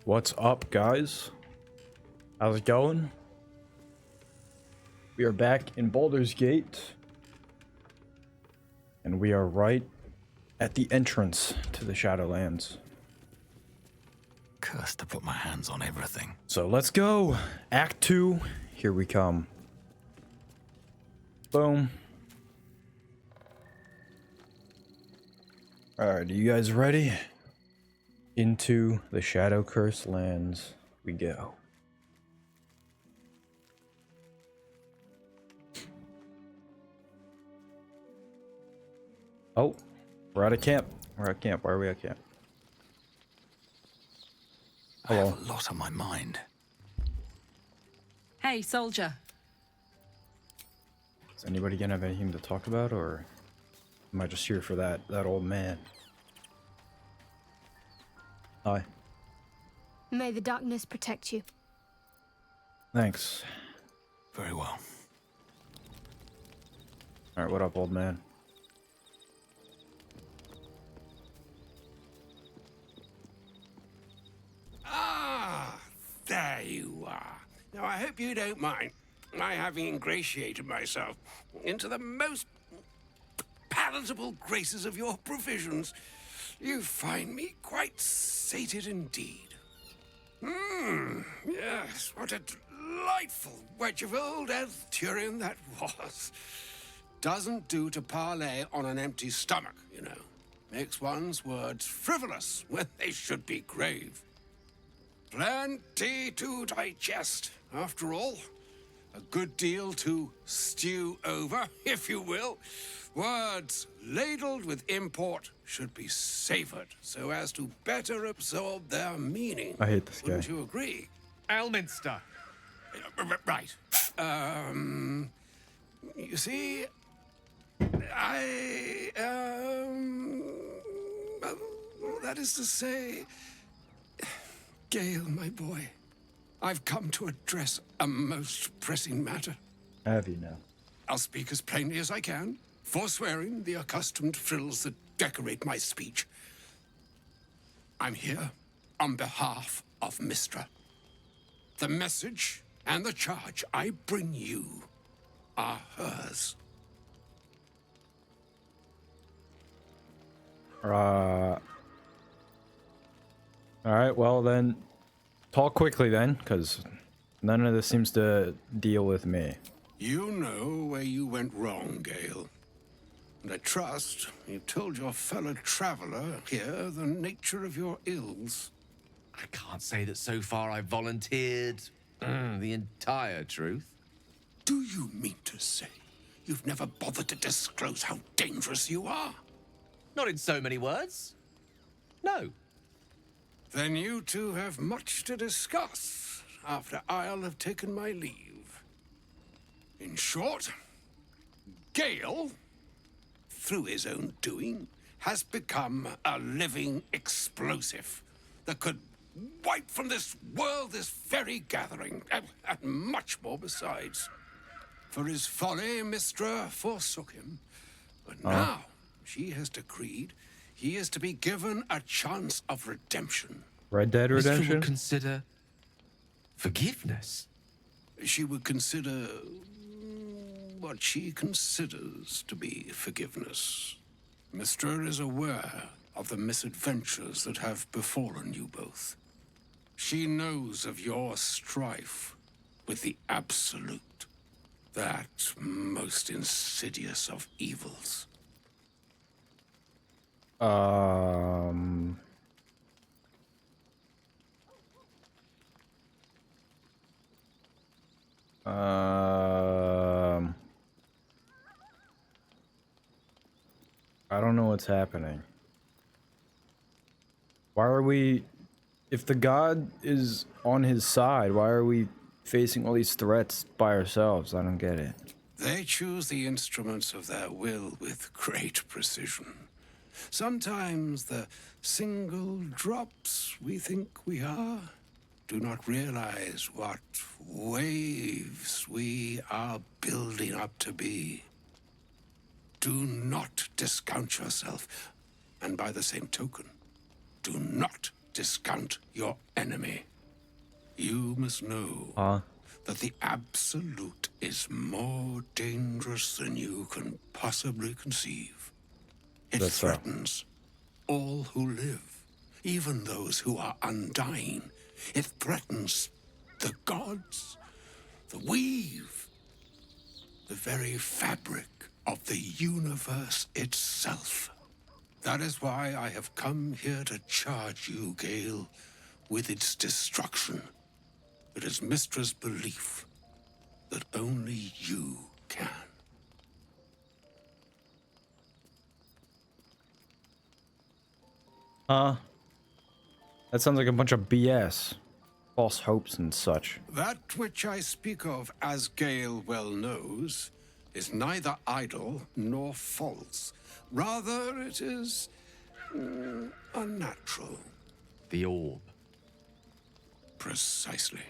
What's up, guys? How's it going? We are back in Baldur's Gate, and we are right at the entrance to the Shadowlands. Cursed to put my hands on everything. So let's go. Act 2, here we come. Boom. Alright, are you guys ready? Into the Shadow Curse lands we go. Oh, we're at a camp. We're at camp. Why are we at camp? I Hello. have a lot on my mind. Hey, soldier. Is anybody gonna have anything to talk about, or am I just here for that old man? Hi. May the darkness protect you. Thanks. Very well. Alright, what up, old man? Ah, there you are. Now, I hope you don't mind my having ingratiated myself into the most palatable graces of your provisions. You find me quite sated indeed. Yes, what a delightful wedge of old Elthurian that was. Doesn't do to parley on an empty stomach, you know. Makes one's words frivolous when they should be grave. Plenty to digest, after all. A good deal to stew over, if you will. Words ladled with import should be savored so as to better absorb their meaning. I hate this guy. Wouldn't you agree? Elminster. Right. You see, that is to say, Gale, my boy, I've come to address a most pressing matter. Have you now? I'll speak as plainly as I can, forswearing the accustomed frills that decorate my speech. I'm here on behalf of Mistra. The message and the charge I bring you are hers. Alright, well then, talk quickly then, because none of this seems to deal with me. You know where you went wrong, Gale. And I trust you've told your fellow traveler here the nature of your ills. I can't say that so far I've volunteered the entire truth. Do you mean to say you've never bothered to disclose how dangerous you are? Not in so many words. No. Then you two have much to discuss after I'll have taken my leave. In short, Gale, through his own doing, has become a living explosive that could wipe from this world this very gathering, and much more besides. For his folly, Mistra forsook him. But now, she has decreed he is to be given a chance of redemption. Red Dead Mr. Redemption? would consider forgiveness. She would consider what she considers to be forgiveness. Mistra is aware of the misadventures that have befallen you both. She knows of your strife with the Absolute, that most insidious of evils. I don't know what's happening. Why are we... If the god is on his side, why are we facing all these threats by ourselves? I don't get it. They choose the instruments of their will with great precision. Sometimes the single drops we think we are do not realize what waves we are building up to be. Do not discount yourself, and by the same token, do not discount your enemy. You must know Huh? that the Absolute is more dangerous than you can possibly conceive. It That's so. threatens all who live, even those who are undying. It threatens the gods, the weave, the very fabric of the universe itself. That is why I have come here to charge you, Gale, with its destruction. It is Mystra's belief that only you can. Huh? That sounds like a bunch of BS. False hopes and such. That which I speak of, as Gale well knows, is neither idle nor false. Rather, it is unnatural. The orb. Precisely.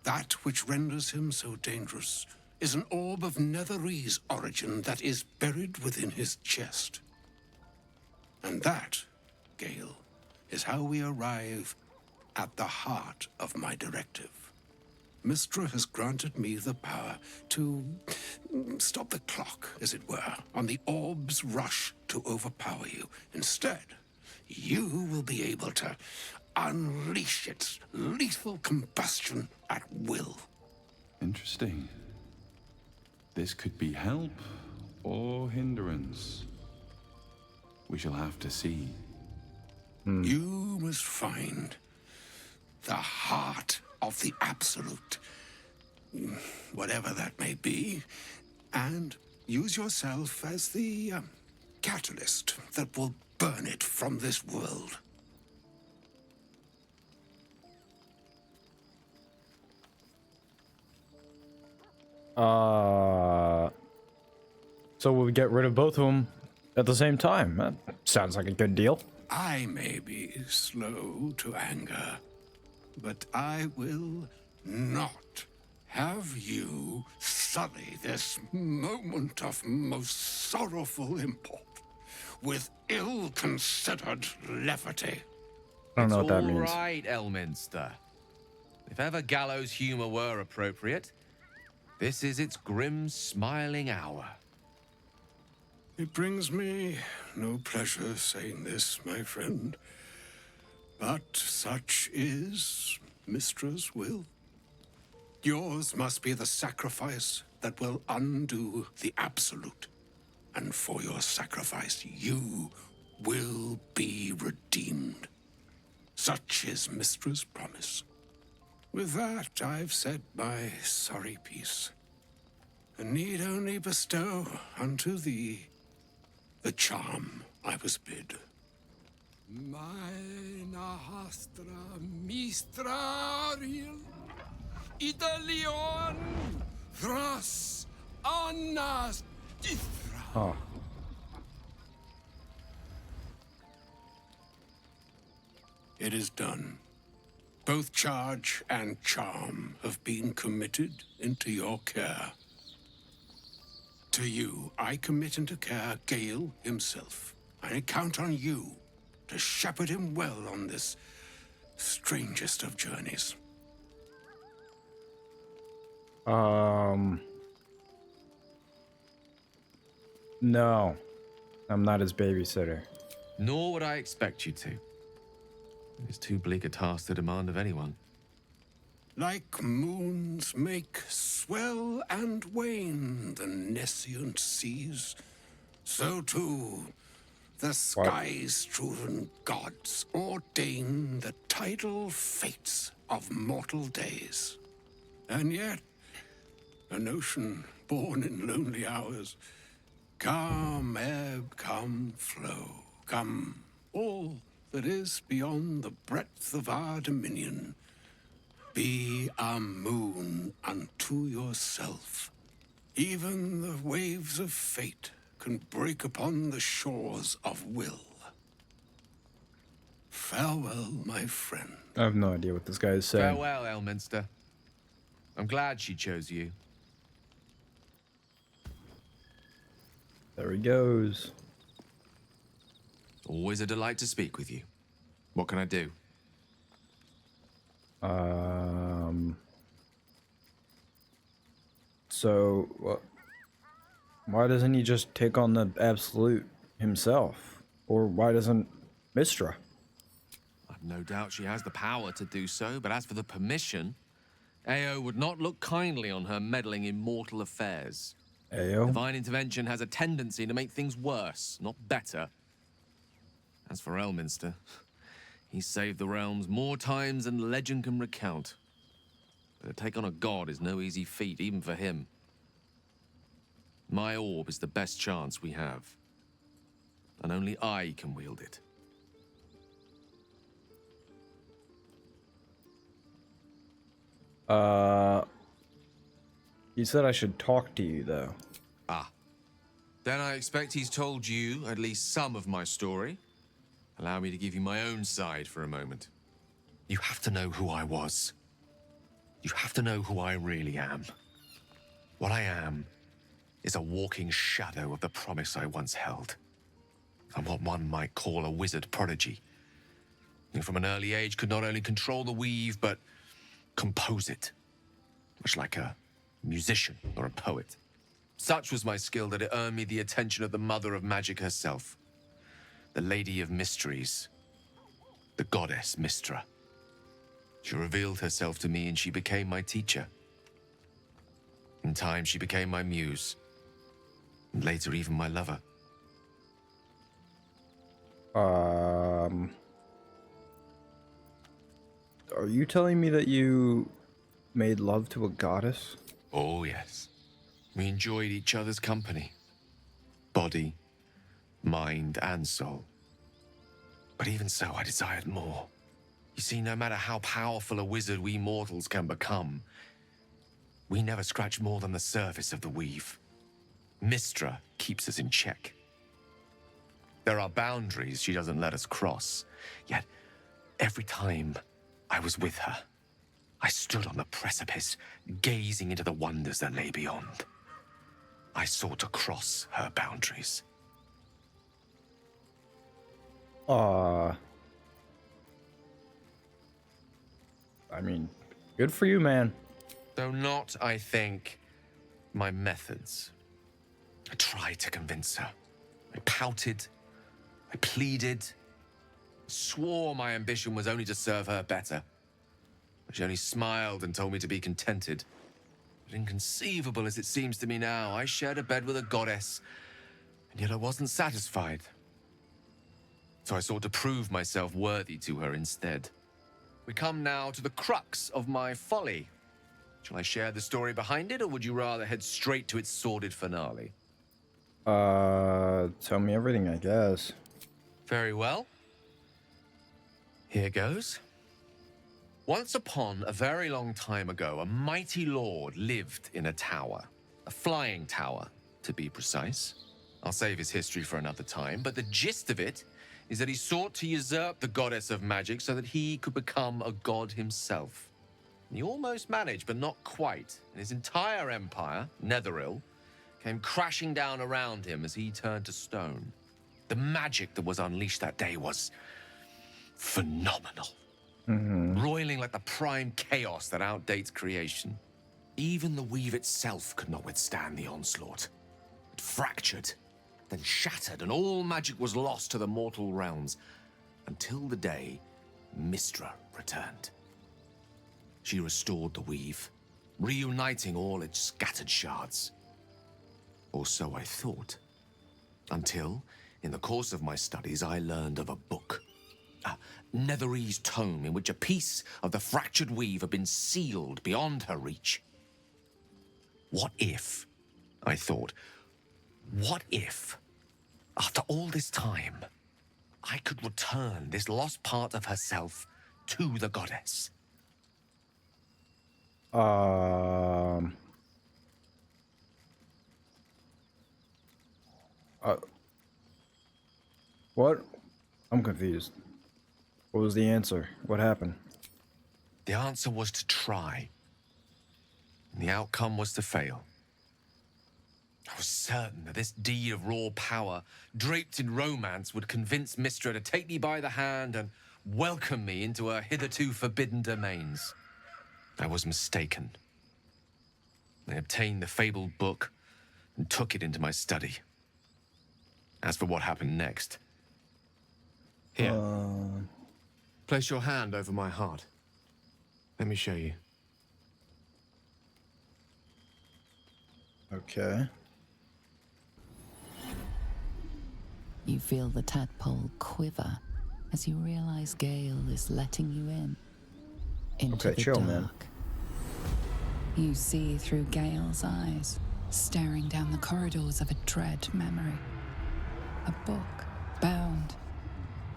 That which renders him so dangerous is an orb of Netherese origin that is buried within his chest. And that, Gale, is how we arrive at the heart of my directive. Mystra has granted me the power to stop the clock, as it were, on the orb's rush to overpower you. Instead, you will be able to unleash its lethal combustion at will. Interesting. This could be help or hindrance. We shall have to see. You must find the heart of the Absolute, whatever that may be, and use yourself as the catalyst that will burn it from this world. So we'll get rid of both of them at the same time. That sounds like a good deal. I may be slow to anger, but I will not have you sully this moment of most sorrowful import with ill-considered levity. I don't know what that It's all means. right, Elminster. If ever gallows humor were appropriate, this is its grim, smiling hour. It brings me no pleasure saying this, my friend, but such is Mystra's will. Yours must be the sacrifice that will undo the Absolute, and for your sacrifice you will be redeemed. Such is Mystra's promise. With that, I've said my sorry piece, and need only bestow unto thee the charm I was bid. Mina hastra mistraril Italion thras annas dithra. Oh. It is done. Both charge and charm have been committed into your care. To you, I commit into care Gale himself. I count on you to shepherd him well on this strangest of journeys. No. I'm not his babysitter. Nor would I expect you to. It's too bleak a task to demand of anyone. Like moons make swell and wane the nescient seas, so too the sky-strewn gods ordain the tidal fates of mortal days. And yet, an ocean born in lonely hours, come ebb, come flow, come all that is beyond the breadth of our dominion. Be a moon unto yourself. Even the waves of fate can break upon the shores of will. Farewell, my friend. I have no idea what this guy is saying. Farewell, Elminster. I'm glad she chose you. There he goes. Always a delight to speak with you. What can I do? So, why doesn't he just take on the Absolute himself? Or why doesn't Mistra? I've no doubt she has the power to do so, but as for the permission, Ao would not look kindly on her meddling in mortal affairs. Ayo? Divine intervention has a tendency to make things worse, not better. As for Elminster, he saved the realms more times than legend can recount. But to take on a god is no easy feat, even for him. My orb is the best chance we have. And only I can wield it. He said I should talk to you, though. Ah. Then I expect he's told you at least some of my story. Allow me to give you my own side for a moment. You have to know who I was. You have to know who I really am. What I am is a walking shadow of the promise I once held. I'm what one might call a wizard prodigy. Who from an early age could not only control the weave, but compose it. Much like a musician or a poet. Such was my skill that it earned me the attention of the mother of magic herself. The Lady of Mysteries. The goddess Mistra. She revealed herself to me and she became my teacher. In time, she became my muse. And later, even my lover. Are you telling me that you made love to a goddess? Oh, yes. We enjoyed each other's company. Body, mind, and soul. But even so, I desired more. You see, no matter how powerful a wizard we mortals can become, we never scratch more than the surface of the weave. Mistra keeps us in check. There are boundaries she doesn't let us cross, yet every time I was with her, I stood on the precipice, gazing into the wonders that lay beyond. I sought to cross her boundaries. I mean, good for you, man. Though not, I think, my methods. I tried to convince her. I pouted. I pleaded. Swore my ambition was only to serve her better. But she only smiled and told me to be contented. But inconceivable as it seems to me now, I shared a bed with a goddess, and yet I wasn't satisfied. So I sought to prove myself worthy to her instead. We come now to the crux of my folly. Shall I share the story behind it, or would you rather head straight to its sordid finale? Tell me everything, I guess. Very well. Here goes. Once upon a very long time ago, a mighty lord lived in a tower. A flying tower, to be precise. I'll save his history for another time, but the gist of it is that he sought to usurp the goddess of magic so that he could become a god himself. He almost managed, but not quite, and his entire empire, Netheril, came crashing down around him as he turned to stone. The magic that was unleashed that day was phenomenal. Roiling like the prime chaos that outdates creation. Even the weave itself could not withstand the onslaught. It fractured, then shattered, and all magic was lost to the mortal realms, until the day Mistra returned. She restored the weave, reuniting all its scattered shards. Or so I thought. Until, in the course of my studies, I learned of a book. A Netherese tome in which a piece of the fractured weave had been sealed beyond her reach. What if, I thought, what if, after all this time, I could return this lost part of herself to the goddess? What? I'm confused. What was the answer? What happened? The answer was to try. And the outcome was to fail. I was certain that this deed of raw power, draped in romance, would convince Mistra to take me by the hand and welcome me into her hitherto forbidden domains. I was mistaken. I obtained the fabled book and took it into my study. As for what happened next, here, place your hand over my heart. Let me show you. Okay. You feel the tadpole quiver as you realize Gale is letting you in. Into Okay, the chill, dark. man. You see through Gale's eyes, staring down the corridors of a dread memory. A book, bound,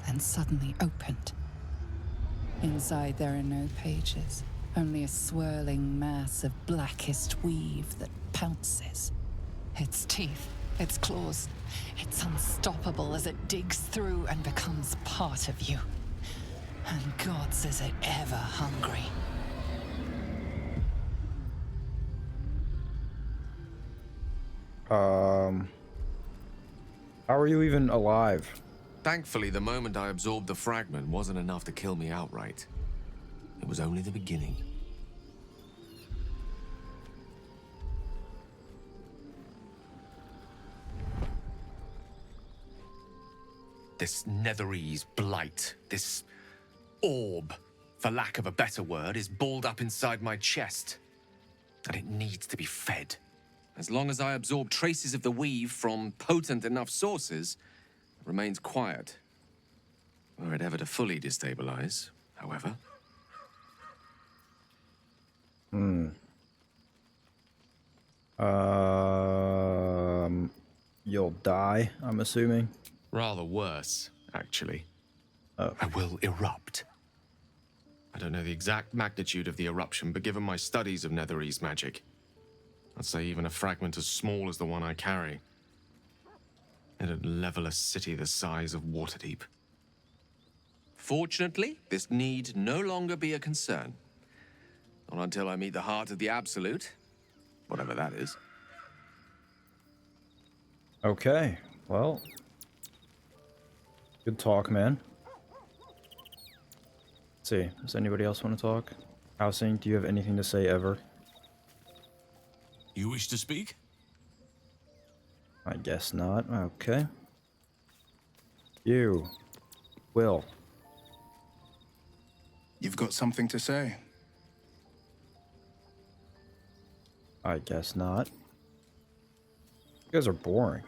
then suddenly opened. Inside there are no pages, only a swirling mass of blackest weave that pounces. Its teeth, its claws, it's unstoppable as it digs through and becomes part of you. And gods, is it ever hungry. How are you even alive? Thankfully, the moment I absorbed the fragment wasn't enough to kill me outright. It was only the beginning. This Netherese blight, this orb, for lack of a better word, is balled up inside my chest. And it needs to be fed. As long as I absorb traces of the weave from potent enough sources, it remains quiet. Were it ever to fully destabilize, however. You'll die, I'm assuming. Rather worse, actually. Oh. I will erupt. I don't know the exact magnitude of the eruption, but given my studies of Netherese magic, I'd say even a fragment as small as the one I carry, it'd level a city the size of Waterdeep. Fortunately, this need no longer be a concern. Not until I meet the heart of the Absolute, whatever that is. Okay, well. Good talk, man. Let's see, does anybody else want to talk? Housing, do you have anything to say ever? You wish to speak? I guess not. Okay. You. Will. You've got something to say? I guess not. You guys are boring.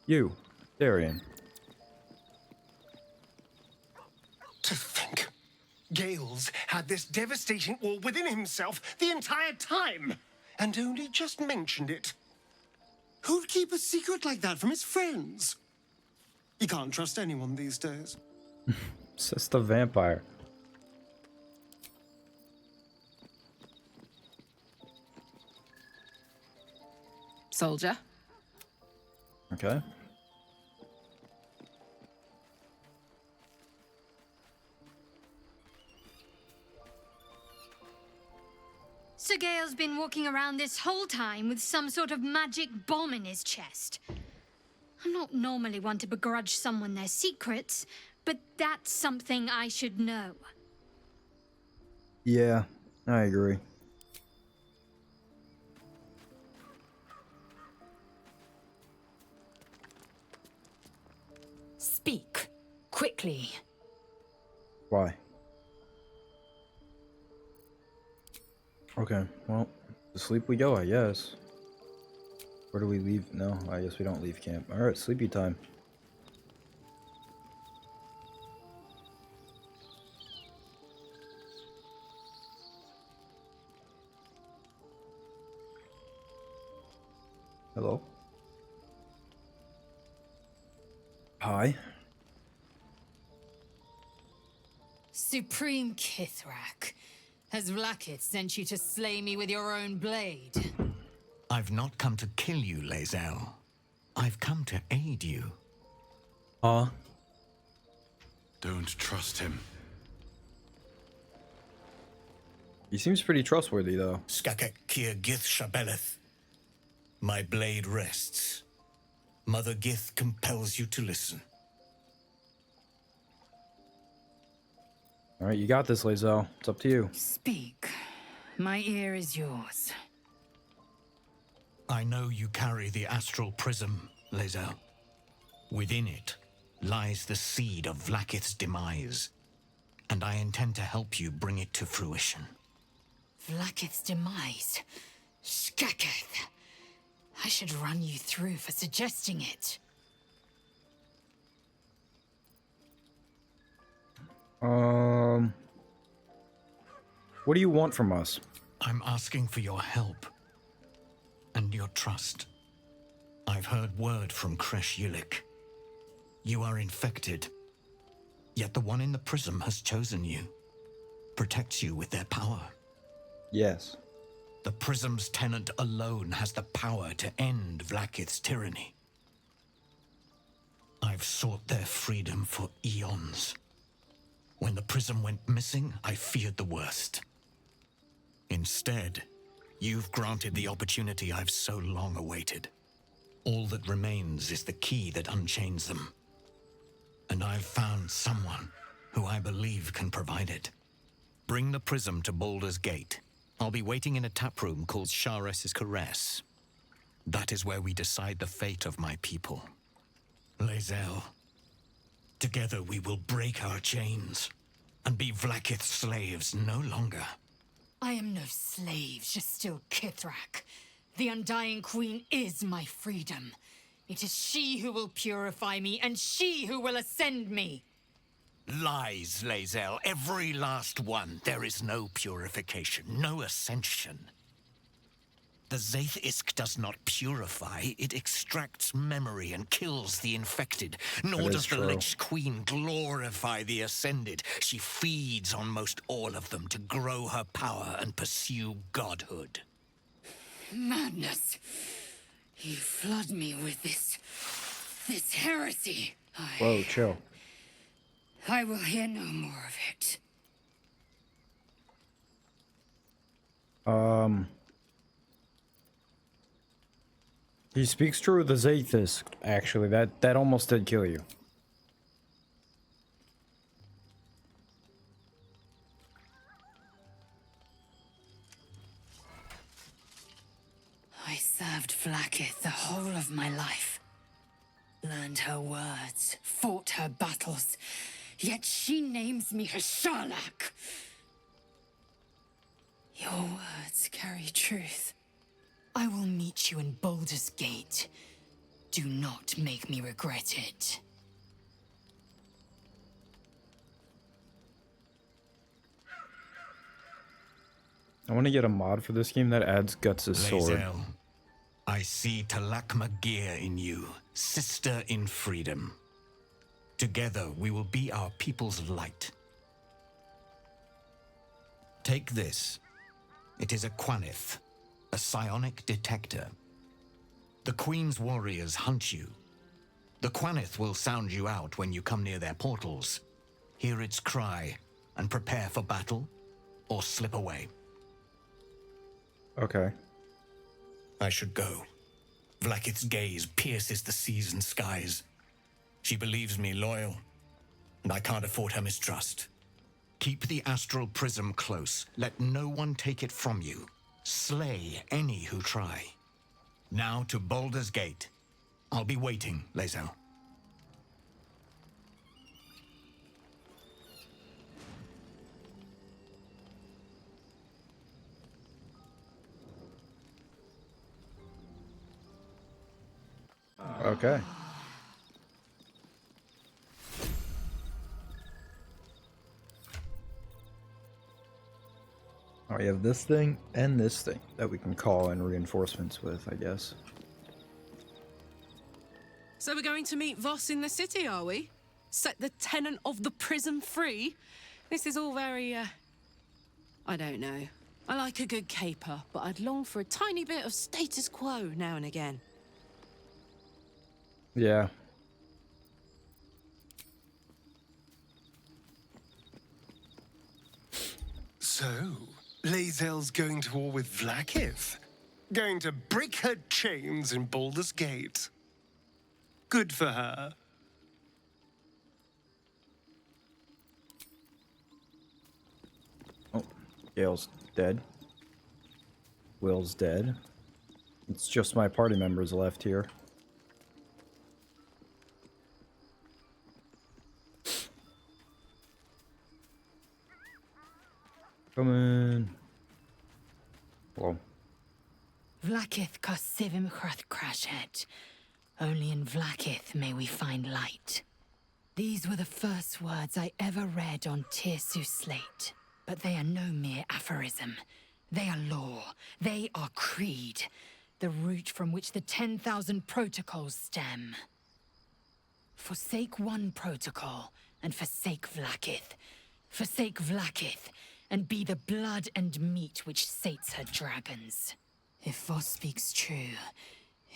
You, Darian. To think, Gales had this devastating war within himself the entire time, and only just mentioned it. Who'd keep a secret like that from his friends? You can't trust anyone these days. It's just the vampire. Soldier? Okay. Sir Gale's been walking around this whole time with some sort of magic bomb in his chest. I'm not normally one to begrudge someone their secrets, but that's something I should know. Yeah, I agree. Speak. Quickly. Why? Okay, well, to sleep we go, I guess. Where do we leave? No, I guess we don't leave camp. Alright, sleepy time. Hello? Hi? Supreme Kithrak. Has Vlaakith sent you to slay me with your own blade? I've not come to kill you, Lae'zel. I've come to aid you. Huh? Don't trust him. He seems pretty trustworthy, though. Skakek Kir Gith Shabeleth. My blade rests. Mother Gith compels you to listen. All right, you got this, Lae'zel. It's up to you. Speak. My ear is yours. I know you carry the astral prism, Lae'zel. Within it lies the seed of Vlaakith's demise, and I intend to help you bring it to fruition. Vlaakith's demise? Skaketh. I should run you through for suggesting it. What do you want from us? I'm asking for your help and your trust. I've heard word from Kresh Yulik. You are infected, yet the one in the prism has chosen you, protects you with their power. Yes. The prism's tenant alone has the power to end Vlaakith's tyranny. I've sought their freedom for eons. When the prism went missing, I feared the worst. Instead, you've granted the opportunity I've so long awaited. All that remains is the key that unchains them. And I've found someone who I believe can provide it. Bring the prism to Baldur's Gate. I'll be waiting in a taproom called Shares's Caress. That is where we decide the fate of my people. Lae'zel, together we will break our chains and be Vlaakith's slaves no longer. I am no slave, just still Kithrak. The Undying Queen is my freedom. It is she who will purify me, and she who will ascend me. Lies, Lae'zel, every last one. There is no purification, no ascension. The Zaith Isk does not purify, it extracts memory and kills the infected. Nor does the Lich Queen glorify the ascended. She feeds on most all of them to grow her power and pursue godhood. Madness. You flood me with this heresy. Whoa, chill. I will hear no more of it. He speaks true of the Zaithis, actually. That almost did kill you. I served Vlaakith the whole of my life. Learned her words, fought her battles. Yet she names me her Sharlak. Your words carry truth. I will meet you in Baldur's Gate. Do not make me regret it. I want to get a mod for this game that adds Guts' sword. Lae'zel, I see Talakma Gear in you, sister in freedom. Together we will be our people's light. Take this. It is a Quanith, a psionic detector. The Queen's warriors hunt you. The Quanith will sound you out when you come near their portals. Hear its cry and prepare for battle, or slip away. Okay. I should go. Vlaakith's gaze pierces the seas and skies. She believes me loyal, and I can't afford her mistrust. Keep the astral prism close. Let no one take it from you. Slay any who try. Now to Baldur's Gate. I'll be waiting, Lae'zel. Okay. Oh, we have this thing and this thing that we can call in reinforcements with, I guess. So we're going to meet Voss in the city, are we? Set the tenant of the prison free? This is all very, I don't know. I like a good caper, but I'd long for a tiny bit of status quo now and again. Yeah. So, Lae'zel's going to war with Vlaakith? Going to break her chains in Baldur's Gate. Good for her. Oh, Gale's dead. Will's dead. It's just my party members left here. Come in. Hello. Vlakith Kosivim Hrath Crashet. Only in Vlakith may we find light. These were the first words I ever read on Tirsu's slate. But they are no mere aphorism. They are law. They are creed. The root from which the 10,000 protocols stem. Forsake one protocol, and forsake Vlakith. Forsake Vlakith, and be the blood and meat which sates her dragons. If Voss speaks true,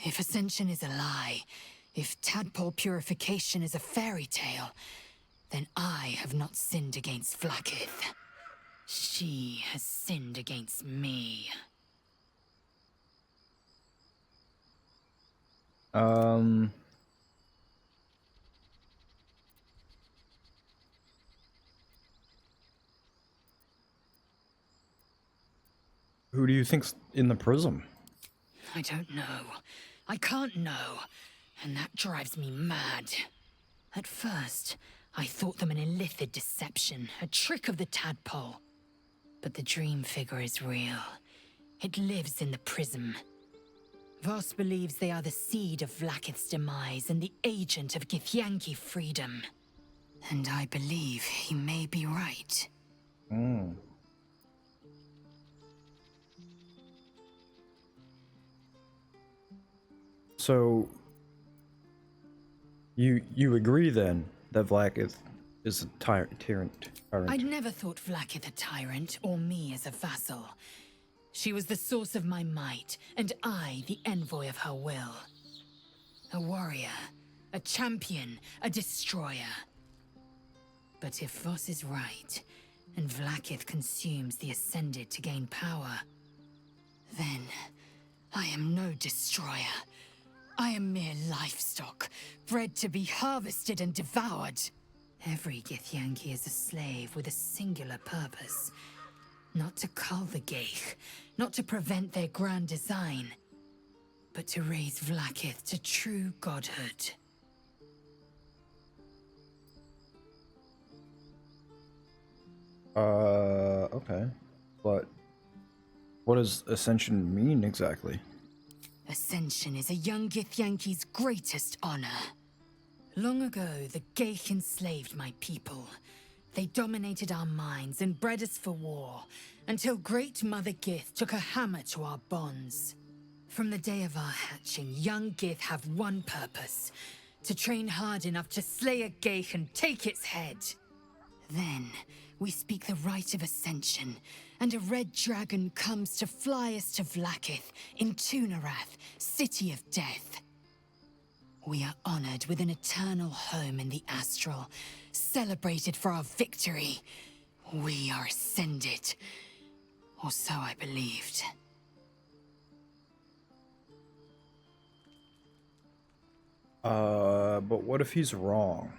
if Ascension is a lie, if tadpole purification is a fairy tale, then I have not sinned against Vlakith. She has sinned against me. Who do you think's in the prism? I don't know. I can't know. And that drives me mad. At first, I thought them an illithid deception, a trick of the tadpole. But the dream figure is real. It lives in the prism. Voss believes they are the seed of Vlakith's demise and the agent of Githyanki freedom. And I believe he may be right. Hmm. So, you agree then that Vlakith is a tyrant? I'd never thought Vlakith a tyrant, or me as a vassal. She was the source of my might, and I the envoy of her will. A warrior, a champion, a destroyer. But if Voss is right, and Vlakith consumes the Ascended to gain power, then I am no destroyer. I am mere livestock, bred to be harvested and devoured. Every Githyanki is a slave with a singular purpose. Not to cull the Geich, not to prevent their grand design, but to raise Vlakith to true godhood. Okay. But what does Ascension mean exactly? Ascension is a young Githyanki's greatest honor. Long ago, the Geich enslaved my people. They dominated our minds and bred us for war, until Great Mother Gith took a hammer to our bonds. From the day of our hatching, young Gith have one purpose: to train hard enough to slay a Geich and take its head. Then, we speak the rite of Ascension, and a red dragon comes to fly us to Vlakith, in Tunarath, City of Death. We are honored with an eternal home in the Astral, celebrated for our victory. We are ascended. Or so I believed. But what if he's wrong?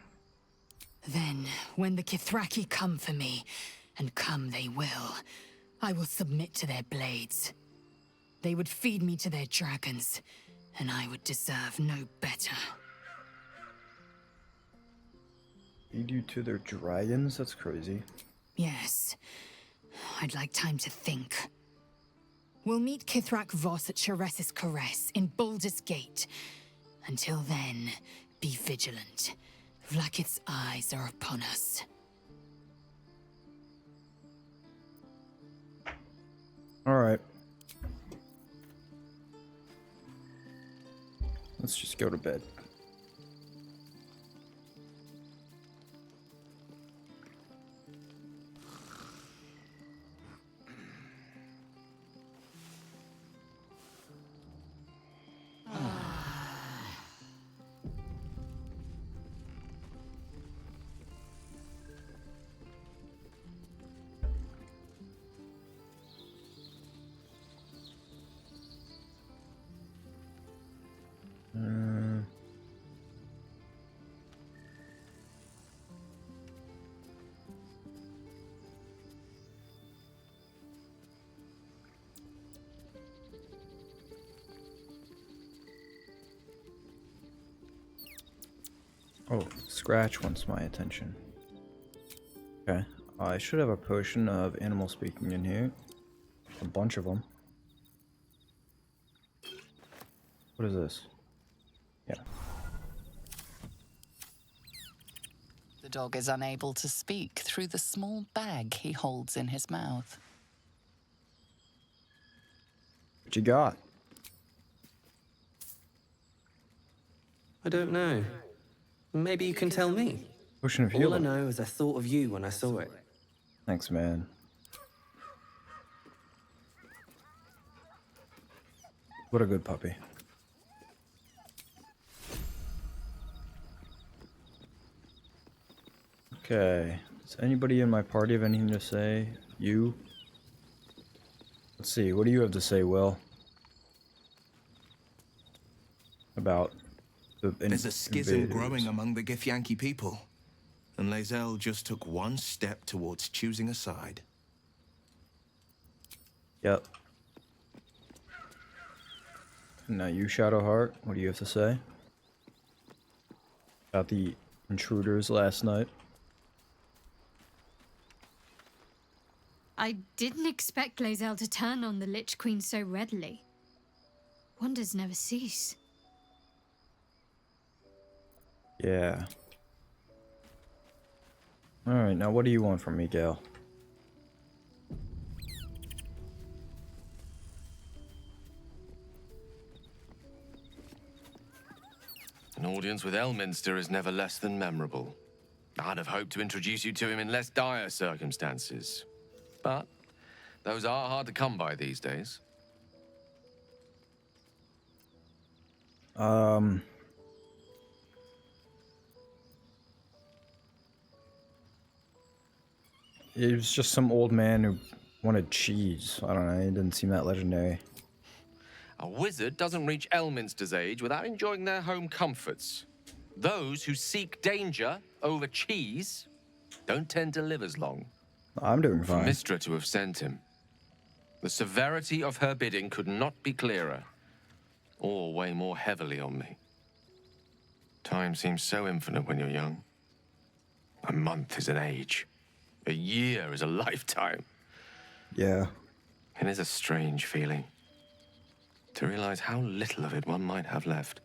Then, when the Kithraki come for me, and come they will, I will submit to their blades. They would feed me to their dragons, and I would deserve no better. Feed you to their dragons? That's crazy. Yes. I'd like time to think. We'll meet Kithrak Voss at Chares's Caress in Baldur's Gate. Until then, be vigilant. Vlakith's eyes are upon us. Alright. Let's just go to bed. Oh, Scratch wants my attention. Okay. I should have a potion of animal speaking in here. A bunch of them. What is this? Yeah. The dog is unable to speak through the small bag he holds in his mouth. What you got? I don't know. Maybe you can tell me. Potion of All I healing. know is I thought of you when I saw it. Thanks, man. What a good puppy. Okay. Does anybody in my party have anything to say? You? Let's see. What do you have to say, Will? About the There's a schism invaders? growing among the Githyanki people, and Lae'zel just took one step towards choosing a side. Yep. Now you, Shadowheart, what do you have to say? About the intruders last night? I didn't expect Lae'zel to turn on the Lich Queen so readily. Wonders never cease. Yeah. Alright, now what do you want from me, Gale? An audience with Elminster is never less than memorable. I'd have hoped to introduce you to him in less dire circumstances. But those are hard to come by these days. It was just some old man who wanted cheese. I don't know, it didn't seem that legendary. A wizard doesn't reach Elminster's age without enjoying their home comforts. Those who seek danger over cheese don't tend to live as long. I'm doing For fine. Mystra to have sent him. The severity of her bidding could not be clearer, or weigh more heavily on me. Time seems so infinite when you're young. A month is an age. A year is a lifetime. Yeah. It is a strange feeling to realize how little of it one might have left.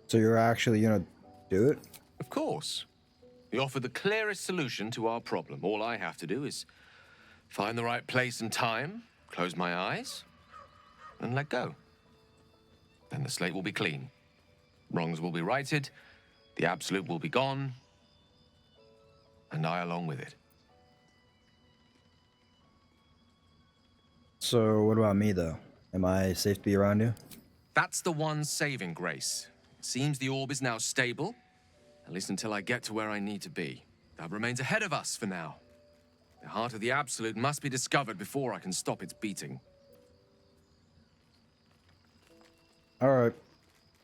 So you're actually gonna do it? Of course. You offer the clearest solution to our problem. All I have to do is find the right place and time, close my eyes, and let go. Then the slate will be clean. Wrongs will be righted, the absolute will be gone, and I along with it. So what about me, though? Am I safe to be around you? That's the one saving grace. It seems the orb is now stable, at least until I get to where I need to be. That remains ahead of us for now. The heart of the Absolute must be discovered before I can stop its beating. Alright.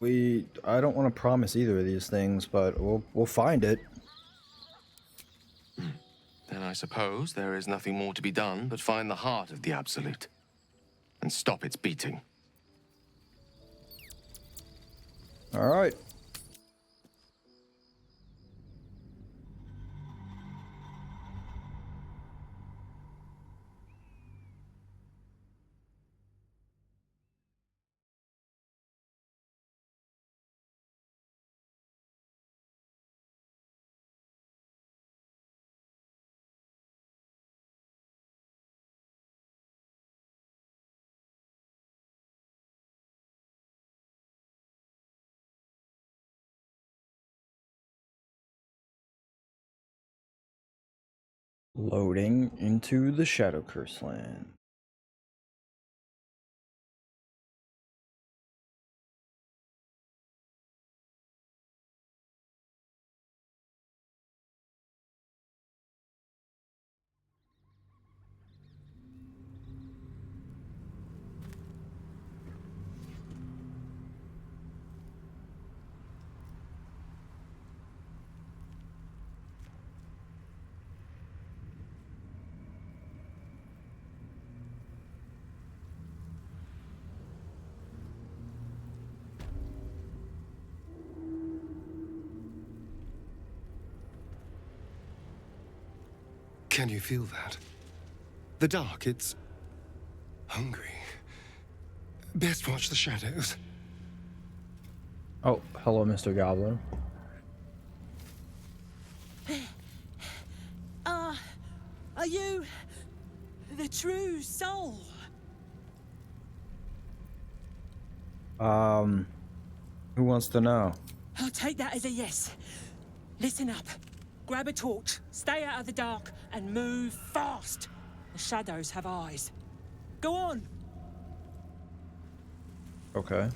I don't want to promise either of these things, but we'll find it. Then I suppose there is nothing more to be done but find the heart of the Absolute and stop its beating. Alright. Loading into the Shadow Curse land. Can you feel that? The dark, it's hungry. Best watch the shadows. Oh, hello, Mr. Goblin. Are you the true soul? Who wants to know? I'll take that as a yes. Listen up. Grab a torch, stay out of the dark, and move fast. The shadows have eyes. Go on. Okay.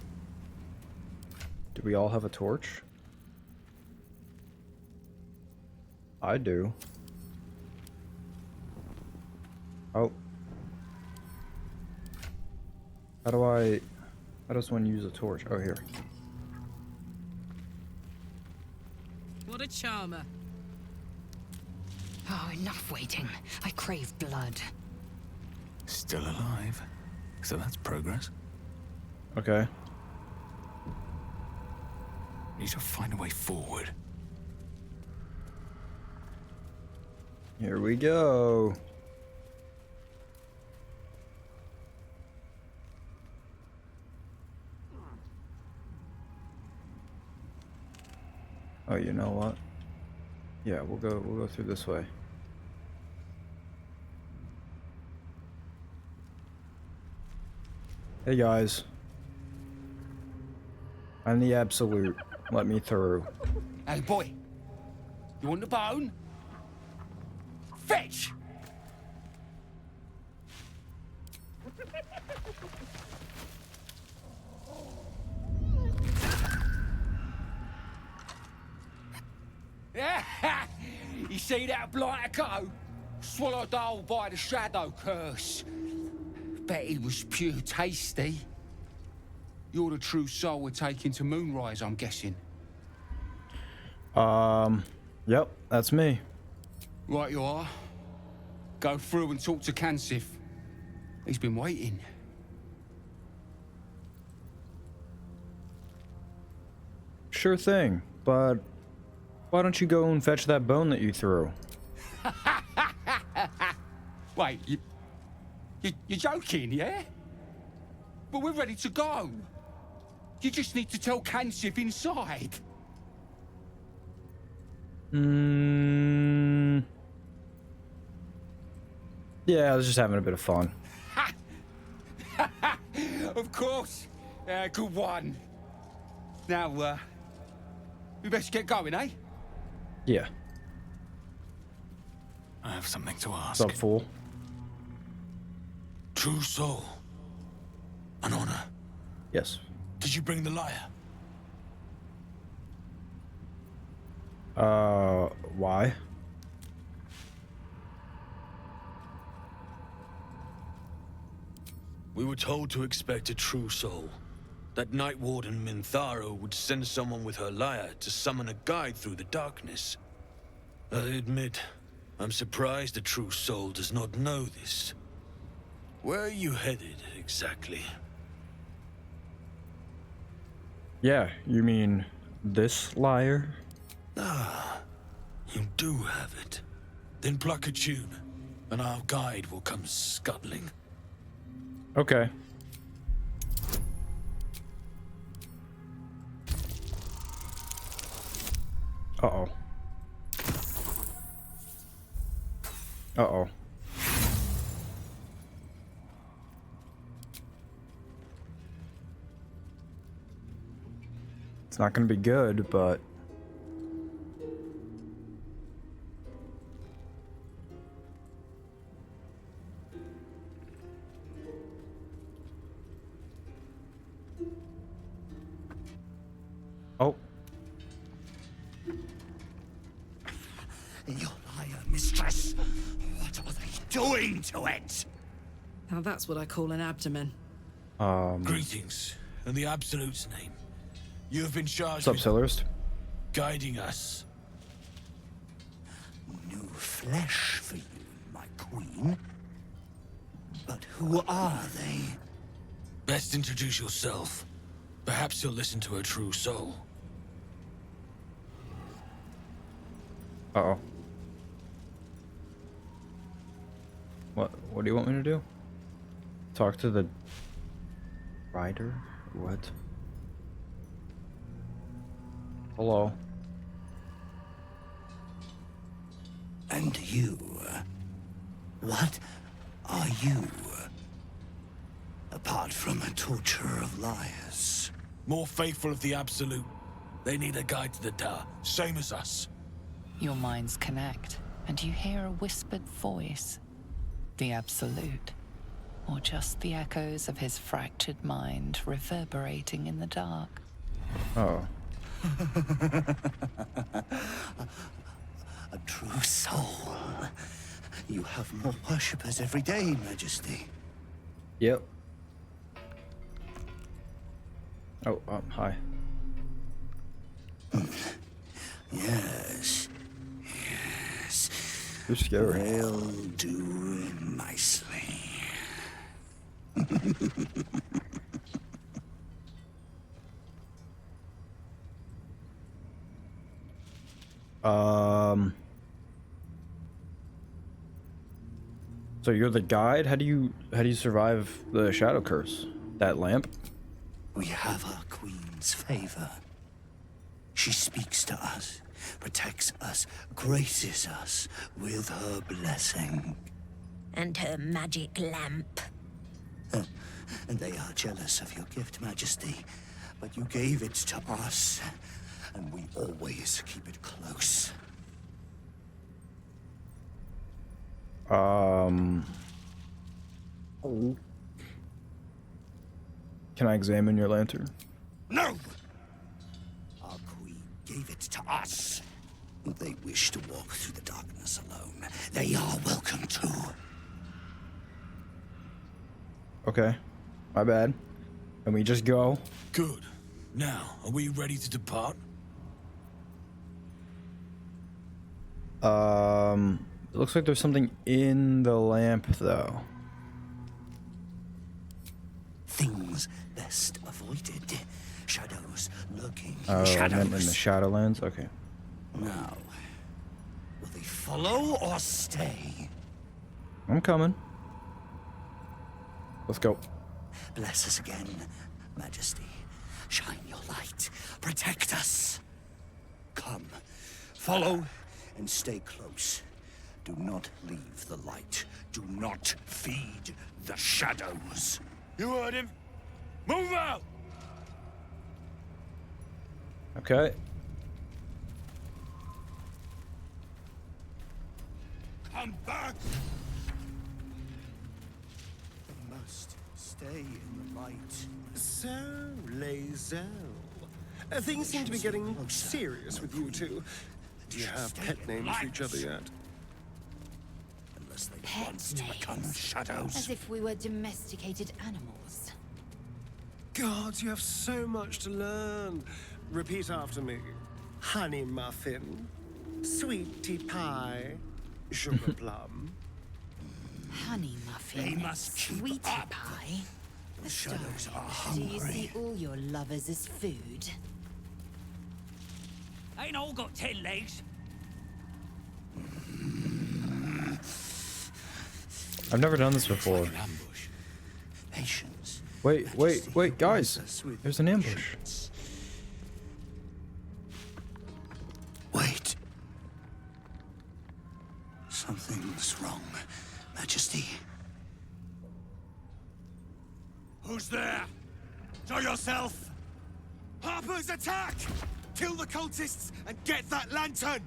Do we all have a torch? I do. Oh. How does one use a torch? Oh, here. What a charmer. Oh, enough waiting. I crave blood. Still alive. So that's progress. Okay. Need to find a way forward. Here we go. Oh, you know what? Yeah, we'll go through this way. Hey guys. I'm the Absolute. Let me through. Hey boy, you want the bone? Fetch! You see that blighter go? Swallowed whole by the shadow curse. Bet he was pure tasty. You're the true soul we're taking to Moonrise, I'm guessing. Yep, that's me. Right you are. Go through and talk to Kansif. He's been waiting. Sure thing, but why don't you go and fetch that bone that you threw? Wait, you're joking, yeah? But we're ready to go. You just need to tell Kansif inside. Yeah, I was just having a bit of fun. Of course. Good one. Now, we best get going, eh? Yeah. I have something to ask. What's up, fool? True soul. An honor. Yes. Did you bring the lyre? Why? We were told to expect a true soul. That Night Warden Minthara would send someone with her lyre to summon a guide through the darkness. I admit, I'm surprised a true soul does not know this. Where are you headed, exactly? Yeah, you mean this liar? Ah, you do have it. Then pluck a tune, and our guide will come scuttling. Okay. Uh-oh. Uh-oh. It's not gonna be good, but... Oh. Your lyre, mistress. What are they doing to it? Now that's what I call an abdomen. Greetings, in the Absolute's name. You have been charged What's up, with Silurist? guiding us. New flesh for you, my queen. But who are they? Best introduce yourself. Perhaps you'll listen to a true soul. Uh-oh. What do you want me to do? Talk to the rider? What? Hello. And you? What are you? Apart from a torturer of liars. More faithful of the Absolute. They need a guide to the Dar, same as us. Your minds connect, and you hear a whispered voice. The Absolute. Or just the echoes of his fractured mind reverberating in the dark. Oh. A true soul. You have more worshippers every day, Majesty. Yep. Oh, hi. Yes. Yes. You're scary. They'll do nicely. So you're the guide? How do you survive the shadow curse? That lamp? We have our queen's favor. She speaks to us, protects us, graces us with her blessing. And her magic lamp. And they are jealous of your gift, Majesty. But you gave it to us, and we always keep it close. Can I examine your lantern? No! Our queen gave it to us. If they wish to walk through the darkness alone, they are welcome to. Okay. My bad. Can we just go? Good. Now, are we ready to depart? It looks like there's something in the lamp, though. Things best avoided. Shadows lurking. Oh, Shadows. in the Shadowlands? Okay. Now, will they follow or stay? I'm coming. Let's go. Bless us again, Majesty. Shine your light. Protect us. Come. Follow and stay close. Do not leave the light. Do not feed the shadows. You heard him. Move out! Okay. Come back! They must stay in the light. So, Lae'zel. Things seem to be getting serious with you two. Do you have pet names for each other yet? Unless they Pet want to become names. shadows. As if we were domesticated animals. God, you have so much to learn. Repeat after me. Honey muffin, sweetie pie, sugar plum. Honey muffin, They must keep sweetie up. pie. The shadows are Do you hungry. see all your lovers as food? Ain't all got 10 legs. I've never done this before. Like an ambush. Patience. Wait, guys. There's an ambush. Wait. Something's wrong, Majesty. Who's there? Show yourself! Harper's attack! Kill the cultists and get that lantern!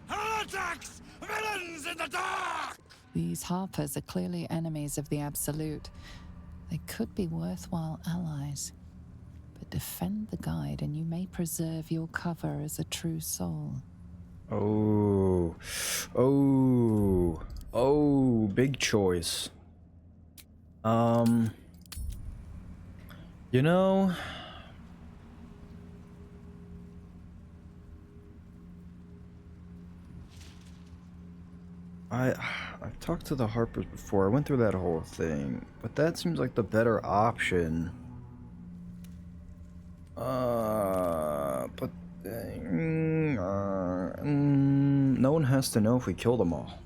Heretics! Villains in the dark! These Harpers are clearly enemies of the Absolute. They could be worthwhile allies. But defend the guide and you may preserve your cover as a true soul. Oh, big choice. You know, I've talked to the Harpers before. I went through that whole thing, but that seems like the better option. But no one has to know if we kill them all.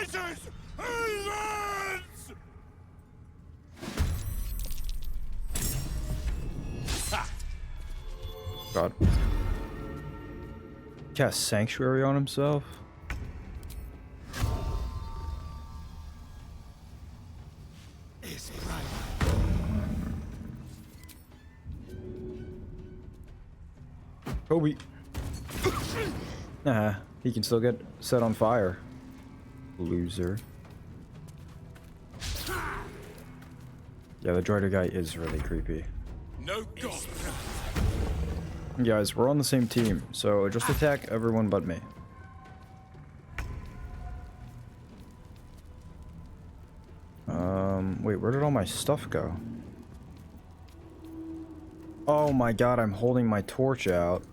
Traitors! Heathens! God. Cast Sanctuary on himself? Kobe. Nah, he can still get set on fire. Loser. Yeah, the droider guy is really creepy. No god. Guys, we're on the same team, so just attack everyone but me. Wait, where did all my stuff go? Oh my god, I'm holding my torch out.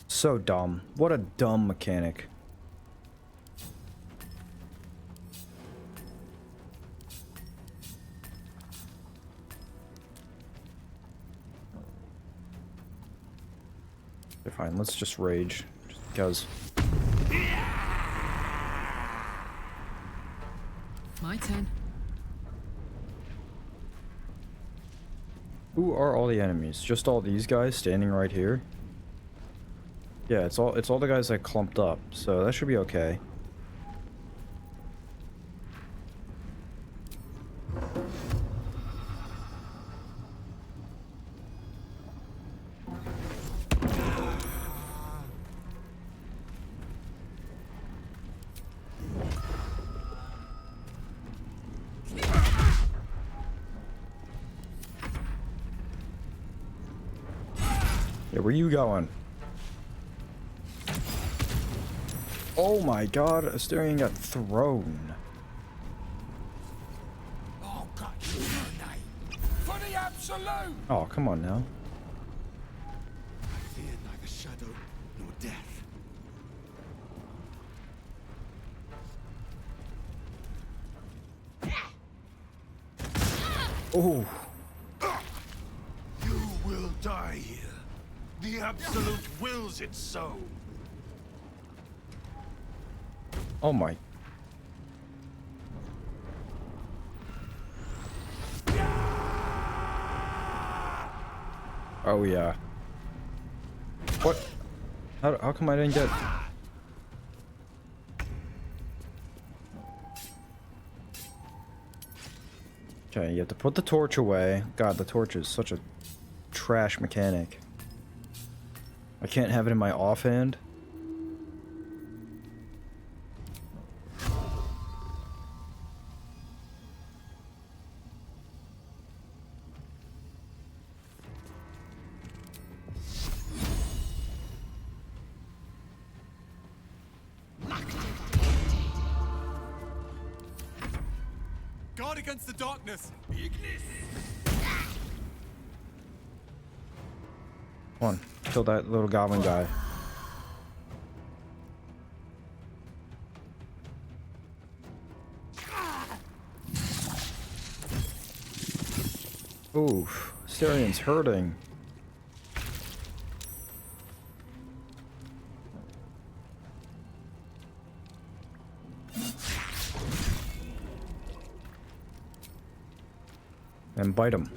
So dumb. What a dumb mechanic. Okay, fine, let's just rage. Just because. My turn. Who are all the enemies? Just all these guys standing right here? Yeah, it's all the guys that clumped up, so that should be okay. Yeah, where you going? Oh my god, Asterion got thrown. Oh god, your name. For the absolute! Oh, come on now. I fear neither shadow nor death. Oh. You will die here. The absolute wills it so. Oh my. Oh yeah. What? How come I didn't get... Okay, you have to put the torch away. God, the torch is such a trash mechanic. I can't have it in my offhand. Guard against the darkness. Come on, kill that little goblin guy. Oof, Astarion's hurting. And bite him.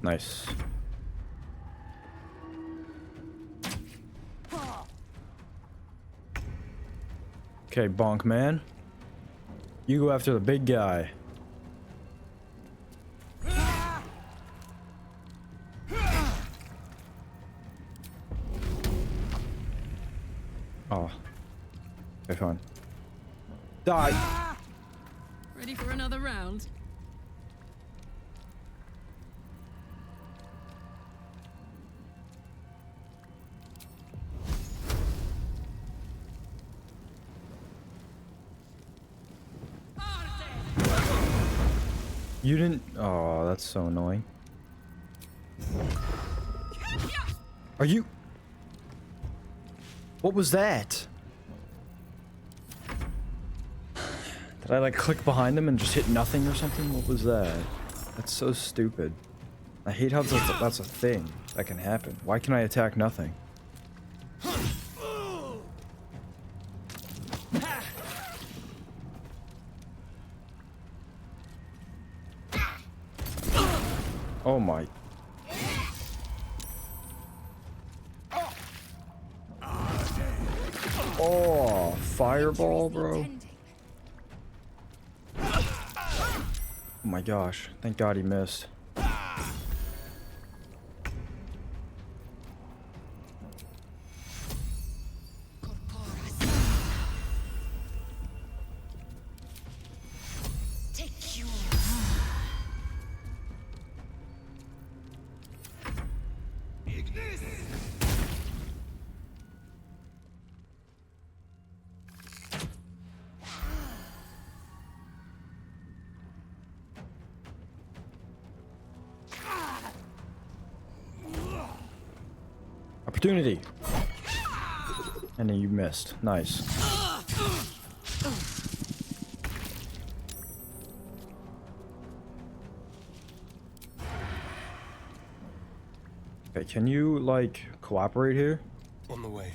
Nice. Okay, bonk man. You go after the big guy. Oh. Okay, fine. Die! Ready for another round? You didn't... Oh, that's so annoying. Are you... What was that? Did I like click behind him and just hit nothing or something? What was that? That's so stupid. I hate how that's a thing that can happen. Why can I attack nothing? Oh my. Oh, fireball, bro. Oh my gosh. Thank God he missed. Opportunity. And then you missed. Nice. Okay, can you, like, cooperate here? On the way.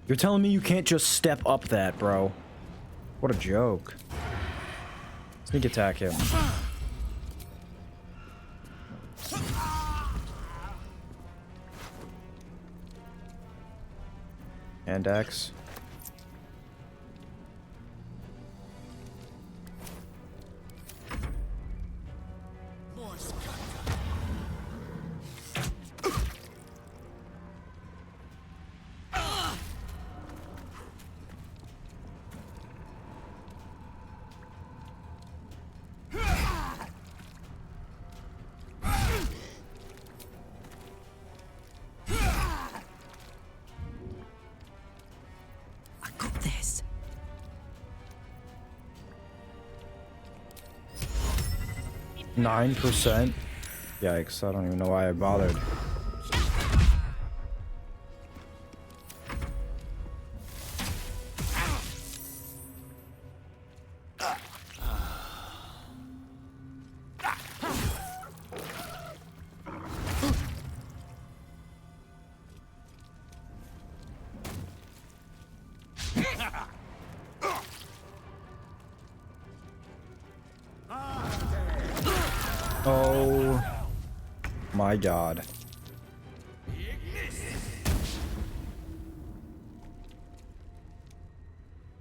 You're telling me you can't just step up that, bro? What a joke. Sneak attack him. And X. I got this. 9%? Yikes, I don't even know why I bothered. Oh my God.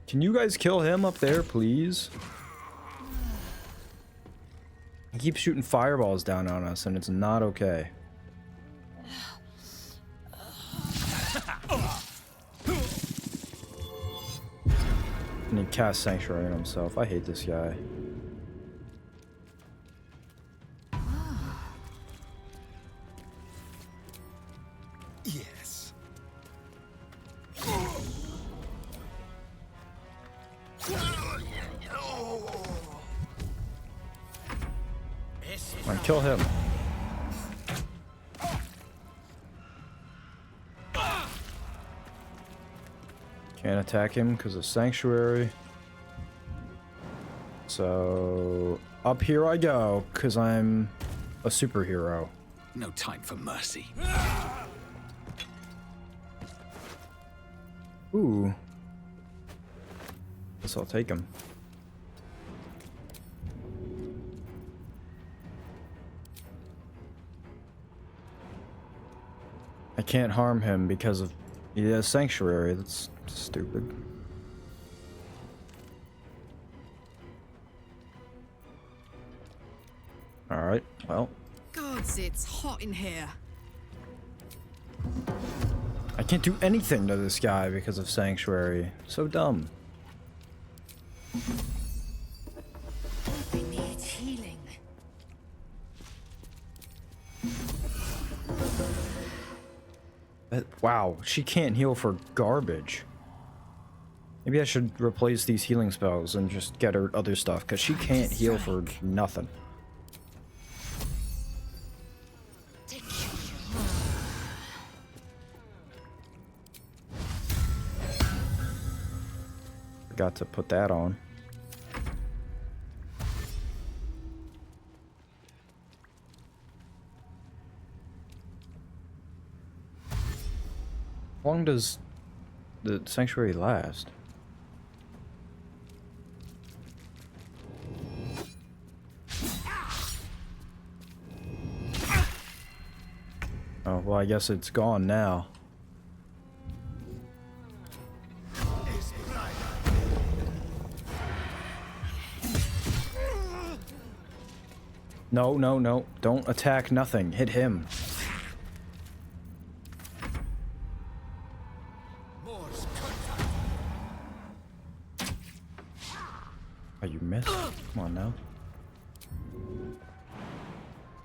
Can you guys kill him up there, please? He keeps shooting fireballs down on us, and it's not okay. And he casts Sanctuary on himself. I hate this guy. Yes. Come on, kill him. Can't attack him because of Sanctuary. So up here I go, because I'm a superhero. No time for mercy. Ooh. Guess I'll take him. I can't harm him because of he has Sanctuary. That's stupid. Alright, well. Gods, it's hot in here. I can't do anything to this guy because of Sanctuary. So dumb. I need healing. Wow, she can't heal for garbage. Maybe I should replace these healing spells and just get her other stuff, because she can't heal for nothing. Forgot to put that on. How long does the sanctuary last? Oh, well, I guess it's gone now. No, no, no. Don't attack nothing. Hit him. Oh, you missed? Come on now.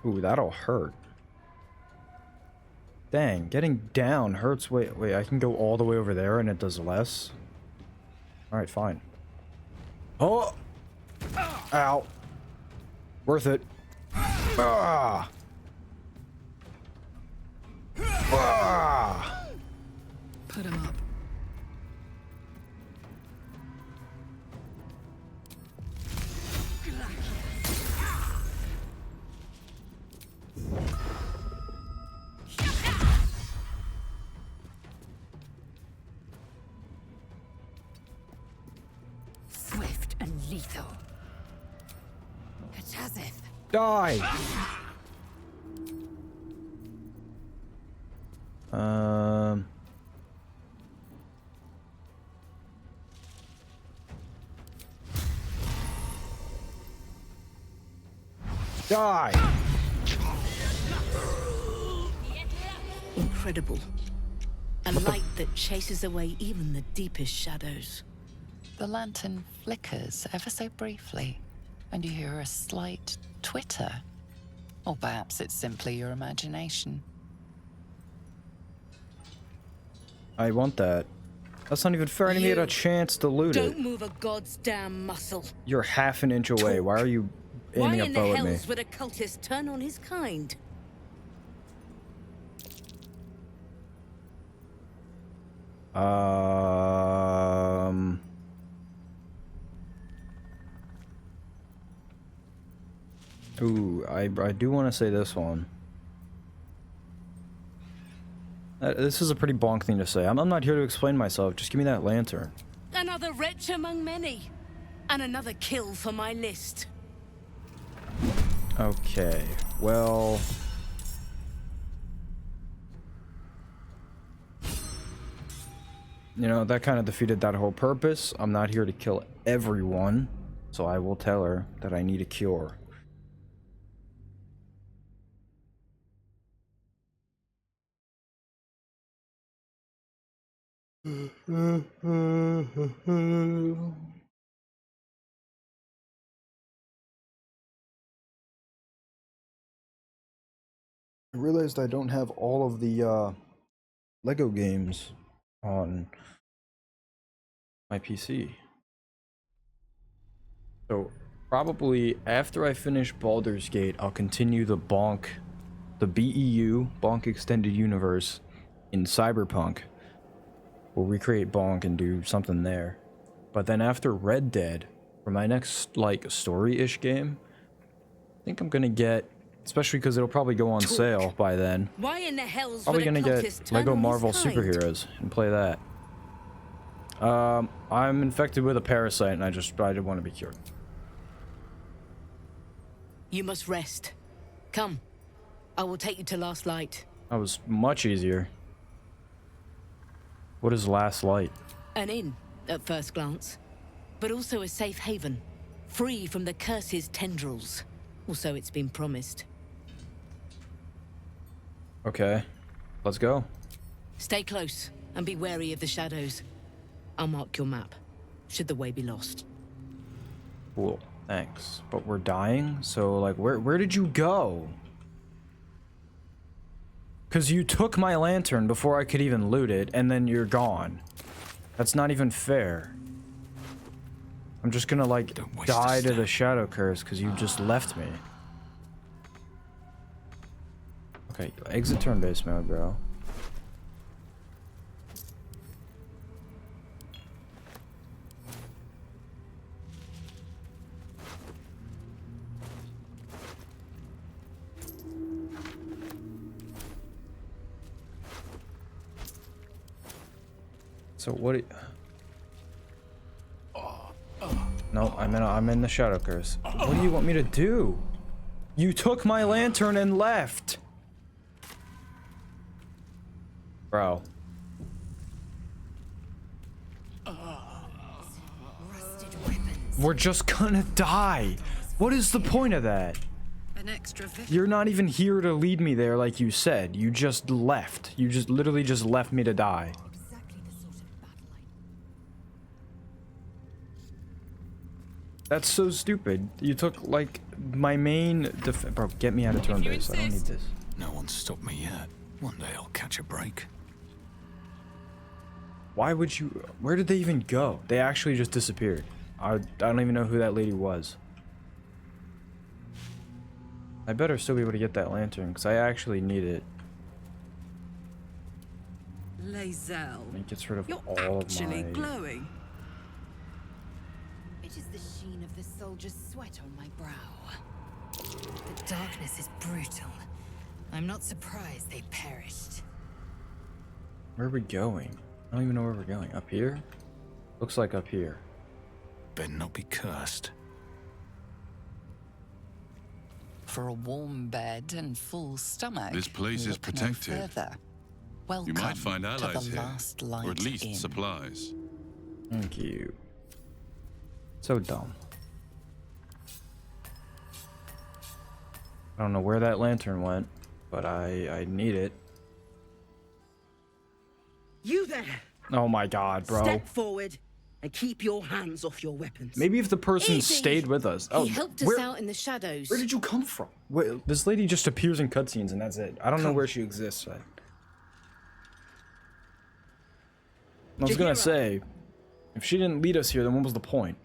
Ooh, that'll hurt. Dang, getting down hurts. Wait, wait, I can go all the way over there and it does less? Alright, fine. Oh! Ow. Worth it. Ah! Ah! Put him up. Swift and lethal. Katazith. Die! Die! Incredible. A light that chases away even the deepest shadows. The lantern flickers ever so briefly, and you hear a slight twitter. Or perhaps it's simply your imagination. I want that. That's not even fair. I didn't even get a chance to loot it. Don't move a god's damn muscle. You're half an inch away. Why are you aiming a bow Why at in the me? hells would a cultist turn on his kind? Ooh, I do want to say this one. This is a pretty bonk thing to say. I'm not here to explain myself. Just give me that lantern. Another wretch among many. And another kill for my list. Okay, well... You know, that kind of defeated that whole purpose. I'm not here to kill everyone, so I will tell her that I need a cure. I realized I don't have all of the Lego games on my PC. So probably after I finish Baldur's Gate, I'll continue the BEU, Bonk Extended Universe, in Cyberpunk. We'll recreate Bonk and do something there. But then after Red Dead, for my next, like, story-ish game, I think I'm gonna get, especially because it'll probably go on sale by then, Why in the hells probably would a gonna cultist get turn Lego on his Marvel kind? Superheroes and play that. I'm infected with a parasite and I didn't want to be cured. You must rest. Come. I will take you to Last Light. That was much easier. What is Last Light? An inn, at first glance. But also a safe haven. Free from the curse's tendrils. Or so it's been promised. Okay, let's go. Stay close, and be wary of the shadows. I'll mark your map, should the way be lost. Cool, thanks. But we're dying, so like, where did you go? Because you took my lantern before I could even loot it, and then you're gone. That's not even fair. I'm just gonna, like, die to the shadow curse because you just left me. Okay, exit turn-based mode, bro. So what? No, I'm in the shadow curse. What do you want me to do? You took my lantern and left. Bro. We're just gonna die. What is the point of that? An extra You're not even here to lead me there like you said. You just left. You just literally just left me to die. That's so stupid. You took like my main bro, get me out of turn base. I don't need this. No one's stopped me yet. One day I'll catch a break. Why would you? Where did they even go? They actually just disappeared. I don't even know who that lady was. I better still be able to get that lantern because I actually need it. Lae'zel, It gets rid of you're all actually of my. glowing. It is the sheen of the soldier's sweat on my brow. The darkness is brutal. I'm not surprised they perished. Where are we going? I don't even know where we're going. Up here? Looks like up here. Better not be cursed. For a warm bed and full stomach. This place is look no protected. further. Welcome You might find to allies the here, last light or at least inn. supplies. Thank you. So dumb. I don't know where that lantern went, but I need it. You there! Oh my god, bro. Step forward and keep your hands off your weapons. Maybe if the person Easy. stayed with us. He Oh, helped us where, out in the shadows. where did you come from? Wait, this lady just appears in cutscenes and that's it. I don't know where she exists. I was gonna say, if she didn't lead us here, then what was the point?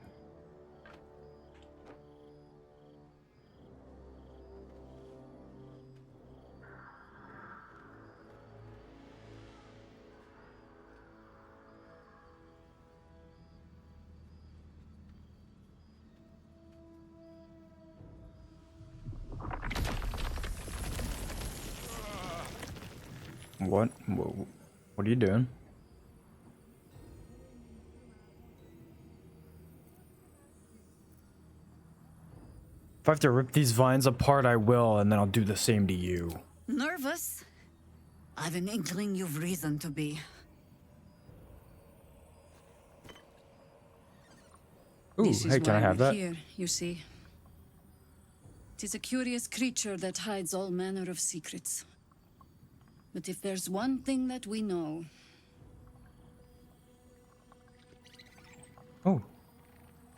What? What are you doing? If I have to rip these vines apart, I will, and then I'll do the same to you. Nervous? I've an inkling you've reason to be. Ooh, This is hey, can why I have we're that? Here, you see. 'Tis a curious creature that hides all manner of secrets. But if there's one thing that we know... Oh.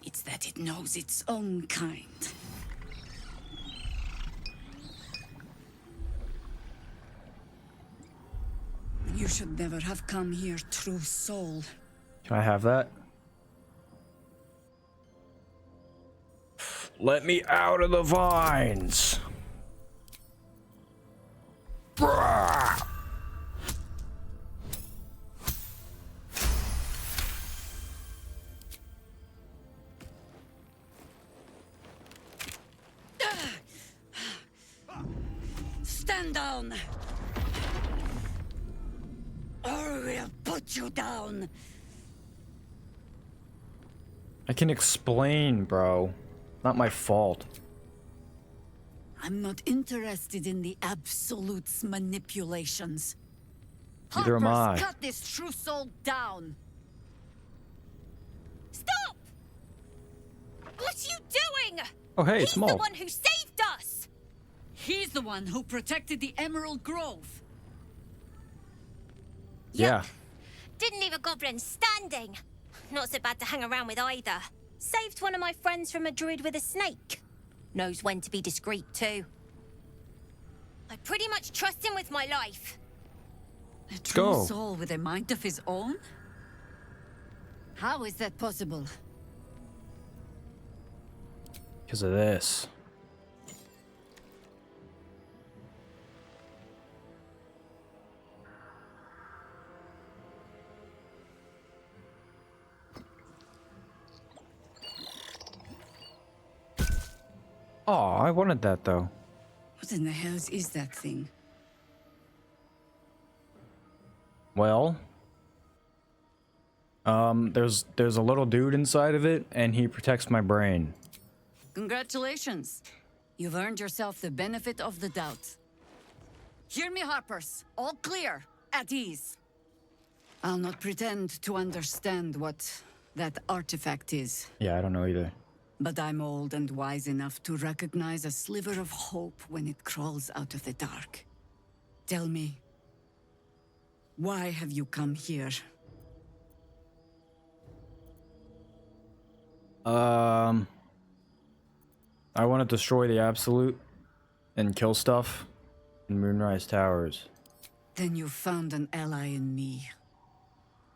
It's that it knows its own kind. You should never have come here, true soul. Can I have that? Let me out of the vines! Brah! Stand down! Or we'll put you down! I can explain, bro. Not my fault. I'm not interested in the Absolute's manipulations. Neither am I. Cut this true soul down! Stop! What are you doing? Oh, hey, it's He's the Maul. one who saved us! He's the one who protected the Emerald Grove. Yeah. Didn't leave a goblin standing. Not so bad to hang around with either. Saved one of my friends from a druid with a snake. Knows when to be discreet too. I pretty much trust him with my life. A true soul with a mind of his own? How is that possible? Because of this. Oh, I wanted that though. What in the hells is that thing? Well, There's a little dude inside of it, and he protects my brain. Congratulations. You've earned yourself the benefit of the doubt. Hear me, Harpers. All clear. At ease. I'll not pretend to understand what that artifact is. Yeah, I don't know either. But I'm old and wise enough to recognize a sliver of hope when it crawls out of the dark. Tell me, why have you come here? I want to destroy the Absolute and kill stuff in Moonrise Towers. Then you found an ally in me.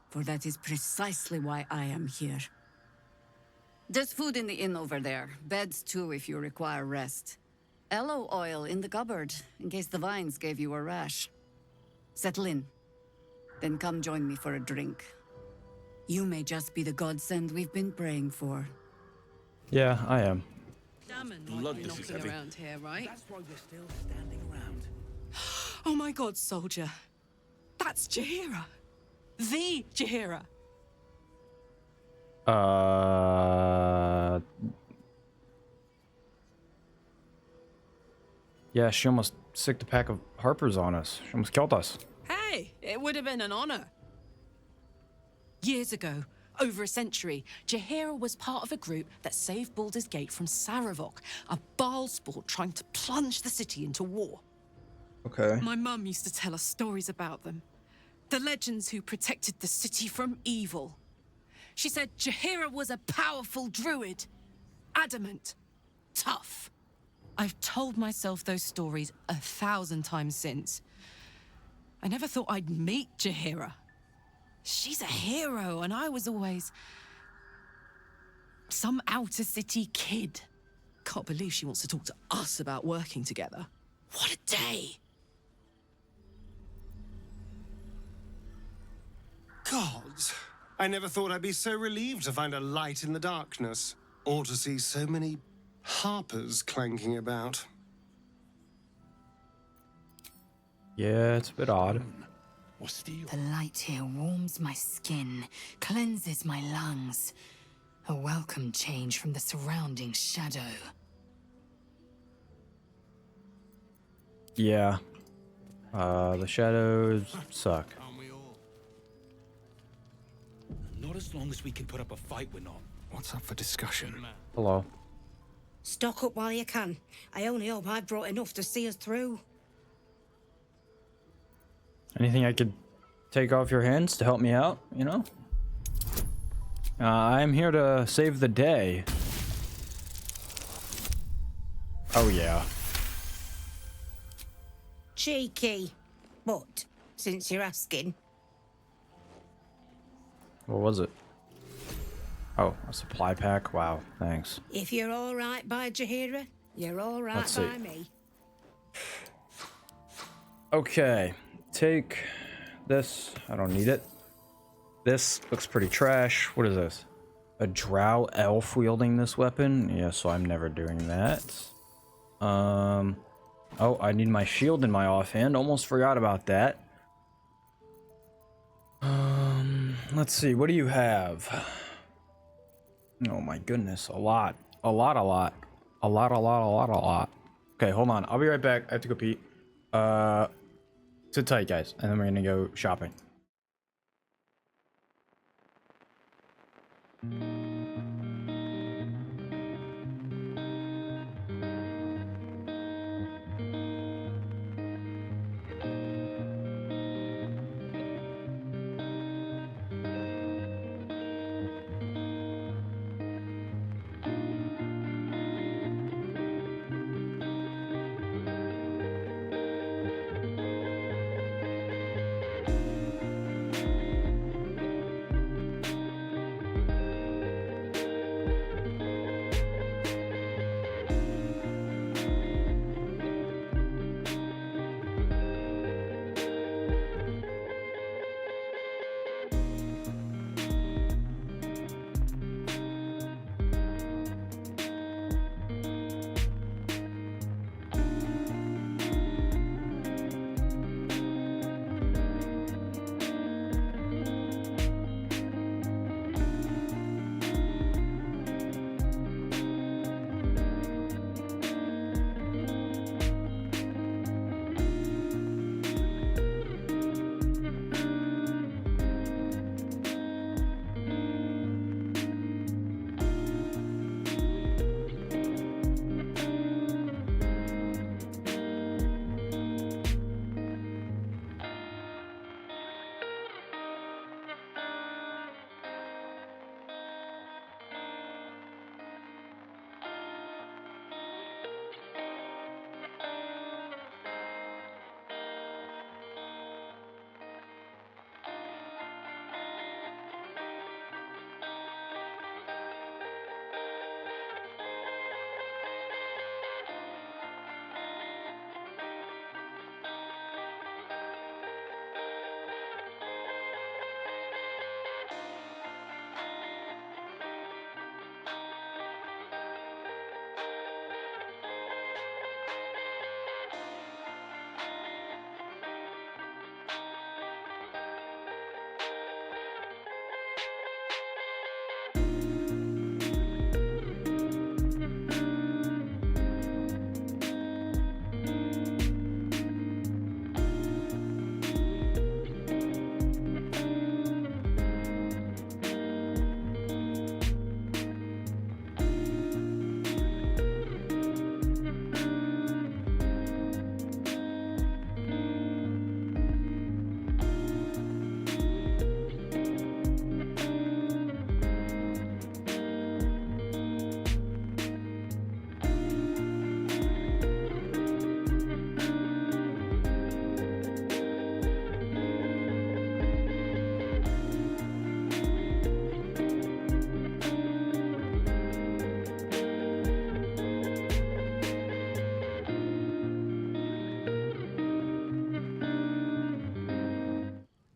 For that is precisely why I am here. There's food in the inn over there. Beds too if you require rest. Aloe oil in the cupboard, in case the vines gave you a rash. Settle in. Then come join me for a drink. You may just be the godsend we've been praying for. Yeah, I am. Salmon Blood, might be this is knocking heavy. around here, right? That's why we're still standing around. Oh my god, soldier. That's Jaheira. The Jaheira. Yeah, she almost sicked a pack of Harpers on us. She almost killed us. Hey, it would have been an honor. Years ago, over a century, Jaheira was part of a group that saved Baldur's Gate from Saravok, a Baalsport trying to plunge the city into war. Okay. My mum used to tell us stories about them. The legends who protected the city from evil. She said Jaheira was a powerful druid. Adamant. Tough. I've told myself those stories 1,000 times since. I never thought I'd meet Jaheira. She's a hero, and I was always some outer city kid. Can't believe she wants to talk to us about working together. What a day! Gods, I never thought I'd be so relieved to find a light in the darkness, or to see so many Harpers clanking about. Yeah, it's a bit odd. The light here warms my skin, cleanses my lungs. A welcome change from the surrounding shadow. Yeah. The shadows suck. Not as long as we can put up a fight, we're not. What's up for discussion? Hello. Stock up while you can. I only hope I've brought enough to see us through. Anything I could take off your hands to help me out, you know? I'm here to save the day. Oh, yeah. Cheeky. But, since you're asking, What was it? Oh, a supply pack? Wow, thanks. if you're all right by Jaheira, you're all right Let's by see. me. Okay, take this. I don't need it. This looks pretty trash. What is this? A drow elf wielding this weapon? Yeah, so I'm never doing that. Oh, I need my shield in my offhand. Almost forgot about that. Let's see. What do you have? Oh my goodness. A lot. A lot. Okay, hold on. I'll be right back. I have to go pee. Sit tight, guys. And then we're gonna go shopping.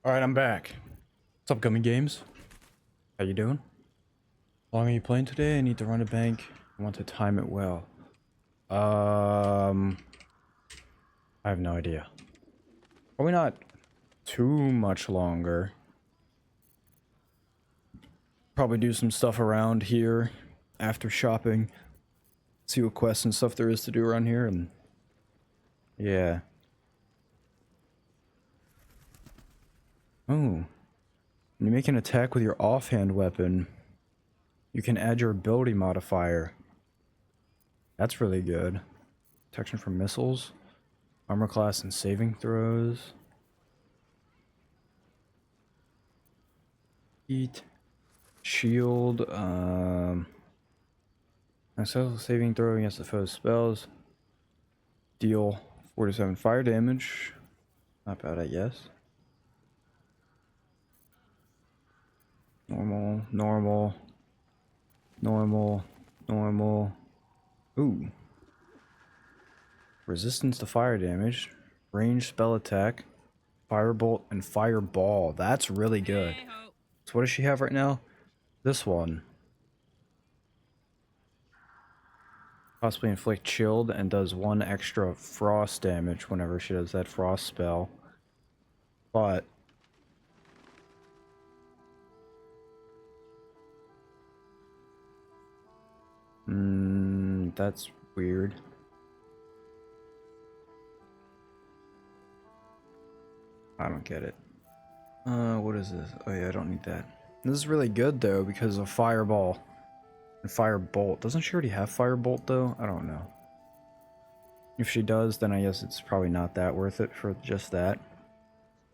All right, I'm back. What's up, Gummy Games? How you doing? How long are you playing today? I need to run a bank. I want to time it well. I have no idea. Probably not too much longer. Probably do some stuff around here after shopping. See what quests and stuff there is to do around here, and yeah. Oh. When you make an attack with your offhand weapon, you can add your ability modifier. That's really good. Protection from missiles, armor class, and saving throws. Heat, shield, successful saving throw against the foe's spells. Deal 47 fire damage. Not bad, I guess. Normal, normal, normal, normal. Ooh. Resistance to fire damage, ranged spell attack, firebolt, and fireball. That's really good. So what does she have right now? This one. Possibly inflict chilled and does 1 extra frost damage whenever she does that frost spell. But that's weird. I don't get it. What is this? Oh yeah, I don't need that. This is really good though because of fireball and firebolt. Doesn't she already have firebolt though? I don't know. If she does, then I guess it's probably not that worth it for just that.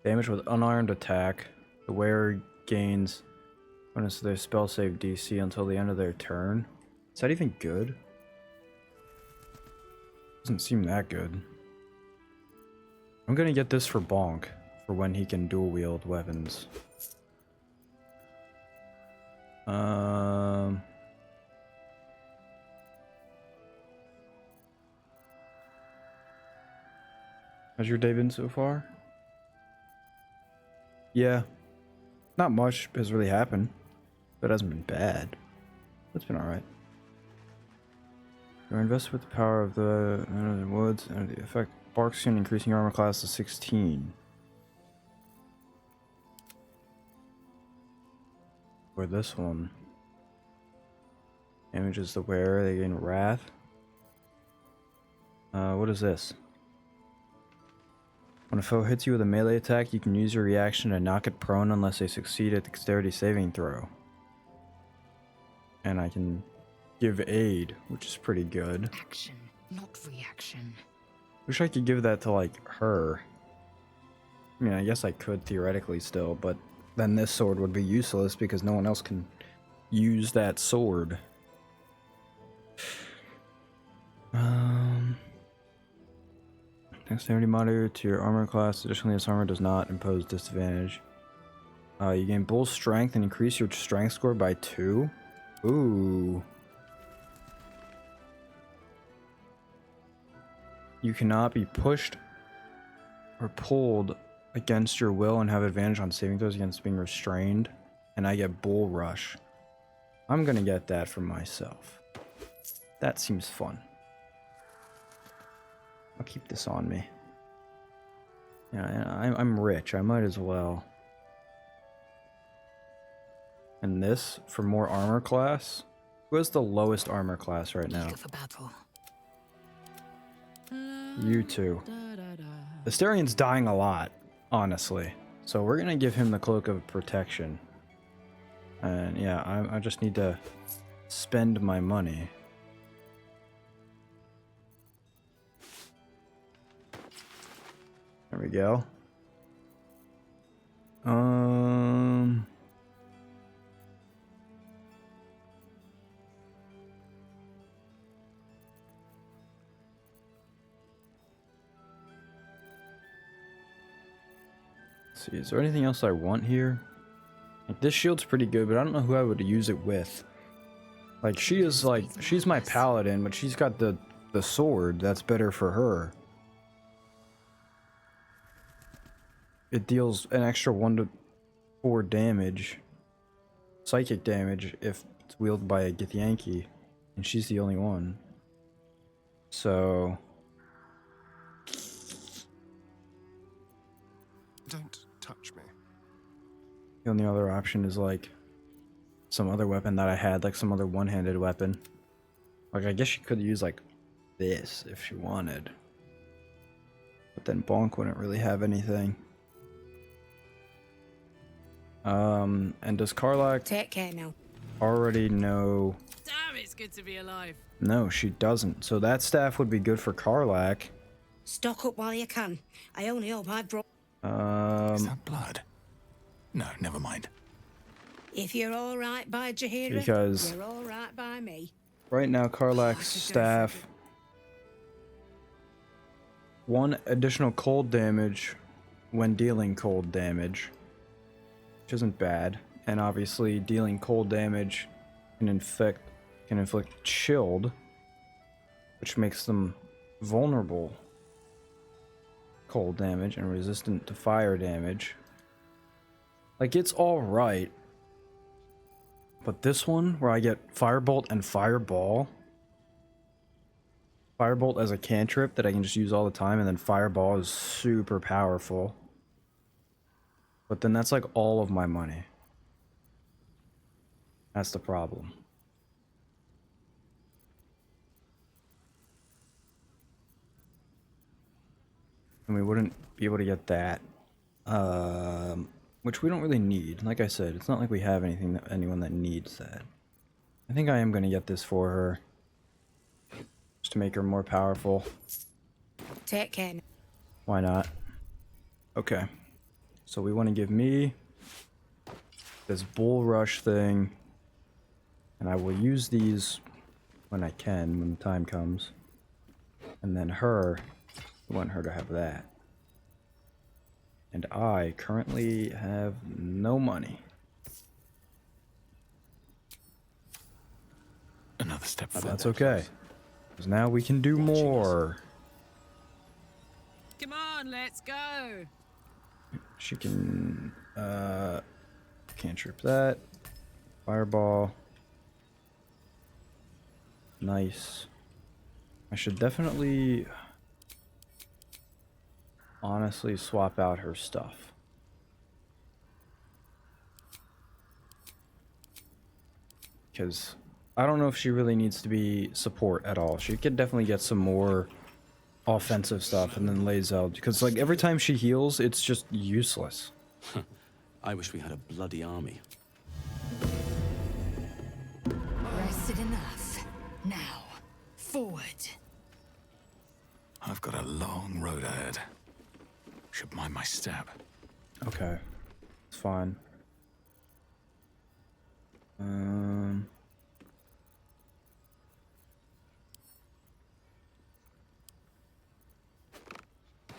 Damage with unarmed attack. The wearer gains bonus to their spell save DC until the end of their turn. Is that even good? Doesn't seem that good. I'm gonna get this for Bonk, for when he can dual wield weapons. How's your day been so far? Yeah. Not much has really happened, but it hasn't been bad. It's been alright. You're invested with the power of the woods and the effect bark soon increasing armor class to 16. Or this one. Damages the wearer, they gain wrath. What is this? When a foe hits you with a melee attack, you can use your reaction to knock it prone unless they succeed at dexterity saving throw. And I can give aid, which is pretty good. Action, not reaction. Wish I could give that to, like, her. I mean, I guess I could theoretically still, but then this sword would be useless because no one else can use that sword. Dexterity modifier to your armor class. Additionally, this armor does not impose disadvantage. You gain bull strength and increase your strength score by 2. Ooh. You cannot be pushed or pulled against your will and have advantage on saving throws against being restrained. And I get bull rush. I'm gonna get that for myself. That seems fun. I'll keep this on me. Yeah, I'm rich. I might as well. And this for more armor class. Who has the lowest armor class right now? You two. Asterian's dying a lot, honestly. So we're gonna give him the Cloak of Protection. And yeah, I just need to spend my money. There we go. Let's see, is there anything else I want here? Like, this shield's pretty good, but I don't know who I would use it with. Like, she's my paladin, but she's got the sword that's better for her. it deals an extra 1 to 4 damage, psychic damage, if it's wielded by a Githyanki, and she's the only one. So Don't touch me. the only other option is like some other weapon that I had, like some other one-handed weapon. Like I guess she could use like this if she wanted. But then Bonk wouldn't really have anything. And does Karlak Take care now. already know? Damn, it's good to be alive. No, she doesn't. So that staff would be good for Karlak. Stock up while you can. I only hope I brought... Is that blood? No, never mind. If you're all right by Jaheira, Because- you're all right by me. Right now, Karlak's staff, 1 additional cold damage when dealing cold damage, which isn't bad. And obviously, dealing cold damage can inflict chilled, which makes them vulnerable cold damage and resistant to fire damage. Like, it's all right. But this one, where I get Firebolt and Fireball. Firebolt as a cantrip that I can just use all the time, and then Fireball is super powerful. But then that's like all of my money. That's the problem. And we wouldn't be able to get that. Which we don't really need. Like I said, it's not like we have anyone that needs that. I think I am going to get this for her. Just to make her more powerful. Take care. Why not? Okay. So we want to give me this Bull Rush thing. And I will use these when I can, when the time comes. And then her, I want her to have that. And I currently have no money. Another step But further. that's okay. Because now we can do more. Come on, let's go. She can, cantrip that. Fireball. Nice. I should definitely, honestly, swap out her stuff. Because I don't know if she really needs to be support at all. She could definitely get some more offensive stuff and then lays out. Because, like, every time she heals, it's just useless. I wish we had a bloody army. Rested enough. Now, forward. I've got a long road ahead. Should mind my step. Okay. It's fine.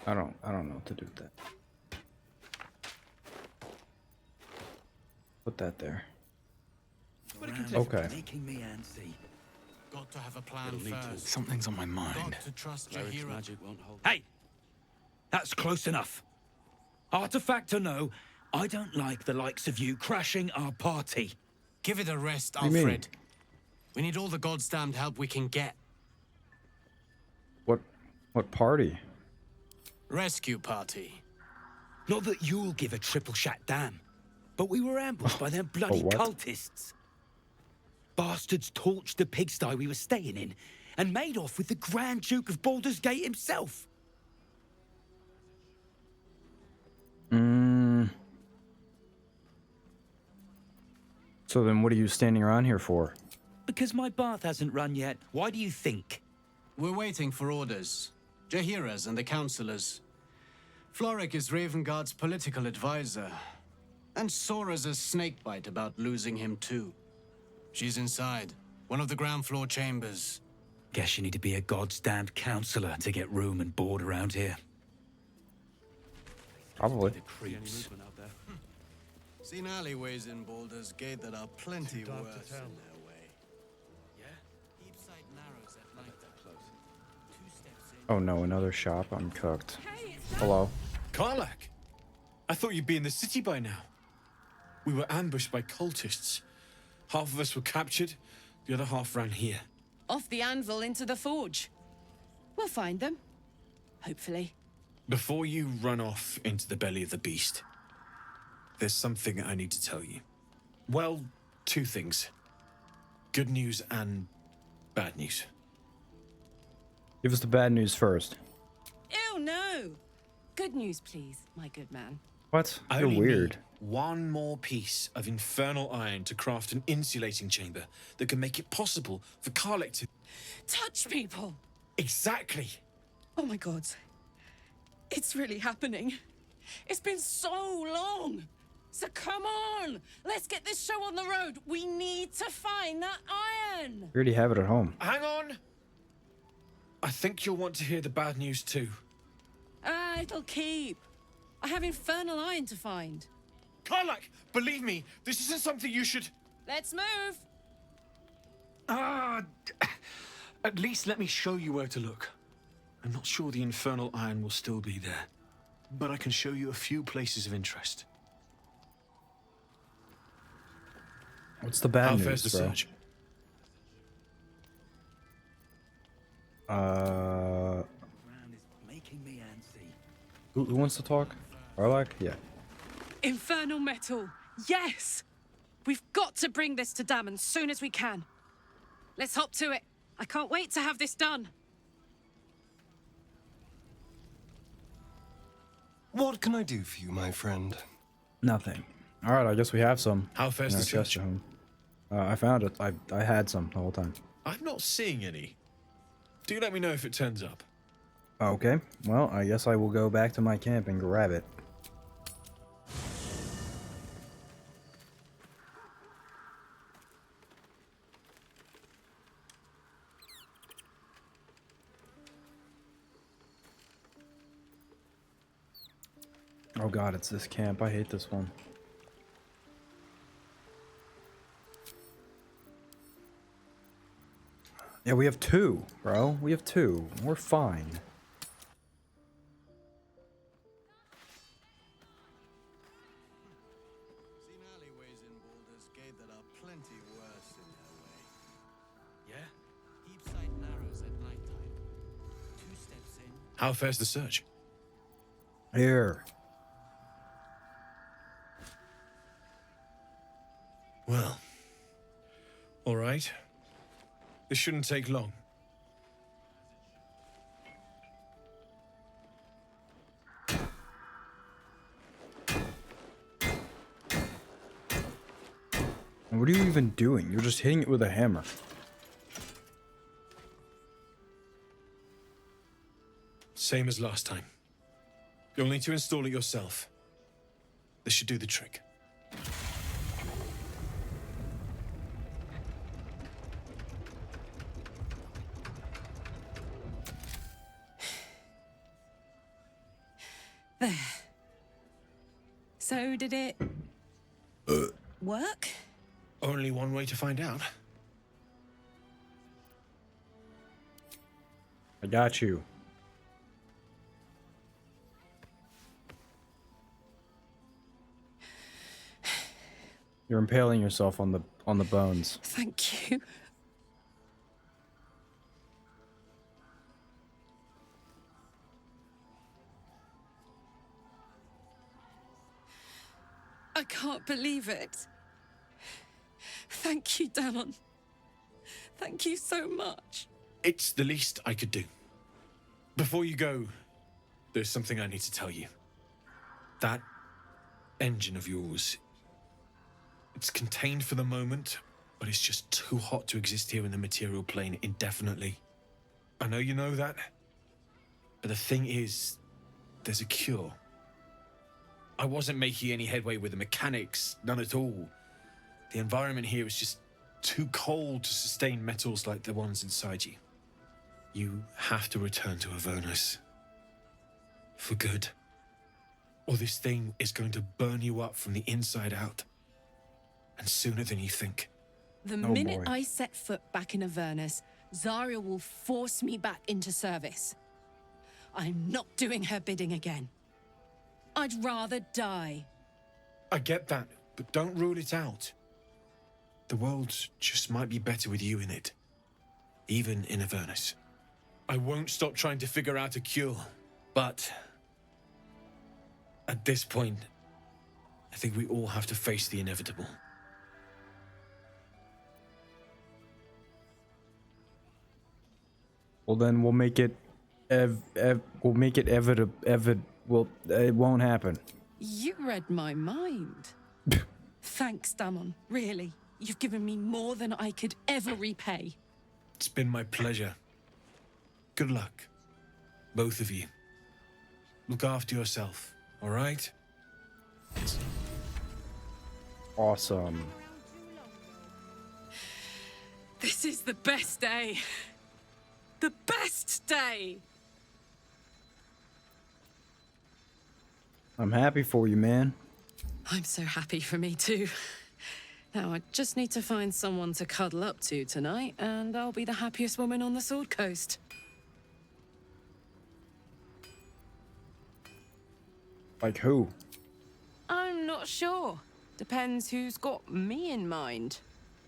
I don't know what to do with that. Put that there. Okay. Making me antsy. Got to have a plan It'll need to. first. Something's on my mind. Got to trust Cleric's magic won't hold. Hey! That's close enough. Artifact or no, I don't like the likes of you crashing our party. Give it a rest, What do you mean? Alfred. We need all the goddamned help we can get. What party? Rescue party. Not that you'll give a triple shot damn, but we were ambushed by them bloody what? cultists. Bastards torched the pigsty we were staying in and made off with the Grand Duke of Baldur's Gate himself. So then what are you standing around here for? Because my bath hasn't run yet. Why do you think? We're waiting for orders. Jaheira's and the councillors. Floric is Ravengard's political advisor. And Sora's a snakebite about losing him too. She's inside, one of the ground floor chambers. Guess you need to be a goddamn councillor to get room and board around here. Probably. Creeps. Seen alleyways in Baldur's Gate that are plenty worse in their way. Yeah? Heapside narrows at night. Oh no, another shop. I'm cooked. Hello. Karlak! I thought you'd be in the city by now. We were ambushed by cultists. Half of us were captured, the other half ran here. Off the anvil into the forge. We'll find them. Hopefully. Before you run off into the belly of the beast, there's something I need to tell you. Well, two things. Good news and bad news. Give us the bad news first. Ew, no! Good news, please, my good man. What? I You're only weird. need one more piece of infernal iron to craft an insulating chamber that can make it possible for Karlek to... Touch people! Exactly! Oh my god. It's really happening. It's been so long! So come on! Let's get this show on the road! We need to find that iron! You already have it at home. Hang on! I think you'll want to hear the bad news too. Ah, it'll keep. I have infernal iron to find. Karlek, believe me, this isn't something you should... Let's move! At least let me show you where to look. I'm not sure the infernal iron will still be there, but I can show you a few places of interest. What's the bad How news, fares the bro? search? Who wants to talk? Arlak? Yeah. Infernal metal! Yes! We've got to bring this to Dammon as soon as we can. Let's hop to it. I can't wait to have this done. What can I do for you, my friend? Nothing. All right, I guess we have some. How fares in the our chest search? at home. I found it. I had some the whole time. I'm not seeing any. Do let me know if it turns up. Okay. Well, I guess I will go back to my camp and grab it. Oh god, it's this camp. I hate this one. Yeah, we have two, bro. We have two. We're fine. Seen alleyways in Baldur's Gate that are plenty worse in their way. Yeah? Heapside narrows at nighttime. 2 steps in. How fares the search? Here. Well, all right. This shouldn't take long. What are you even doing? You're just hitting it with a hammer. Same as last time. You'll need to install it yourself. This should do the trick. There. So did it work? Only one way to find out. I got you. You're impaling yourself on the bones. Thank you. I can't believe it. Thank you, Dammon. Thank you so much. It's the least I could do. Before you go, there's something I need to tell you. That engine of yours, it's contained for the moment, but it's just too hot to exist here in the material plane indefinitely. I know you know that, but the thing is, there's a cure. I wasn't making any headway with the mechanics, none at all. The environment here is just too cold to sustain metals like the ones inside you. You have to return to Avernus. For good. Or this thing is going to burn you up from the inside out. And sooner than you think. The minute I set foot back in Avernus, Zarya will force me back into service. I'm not doing her bidding again. I'd rather die. I get that, but don't rule it out. The world just might be better with you in it. Even in Avernus. I won't stop trying to figure out a cure, but at this point, I think we all have to face the inevitable. Well, then we'll make it well, it won't happen. You read my mind. Thanks, Damon. Really. You've given me more than I could ever repay. It's been my pleasure. Good luck, both of you. Look after yourself, all right? Awesome. This is the best day. The best day! I'm happy for you, man. I'm so happy for me too. Now I just need to find someone to cuddle up to tonight, and I'll be the happiest woman on the Sword Coast. Like who? I'm not sure. Depends who's got me in mind.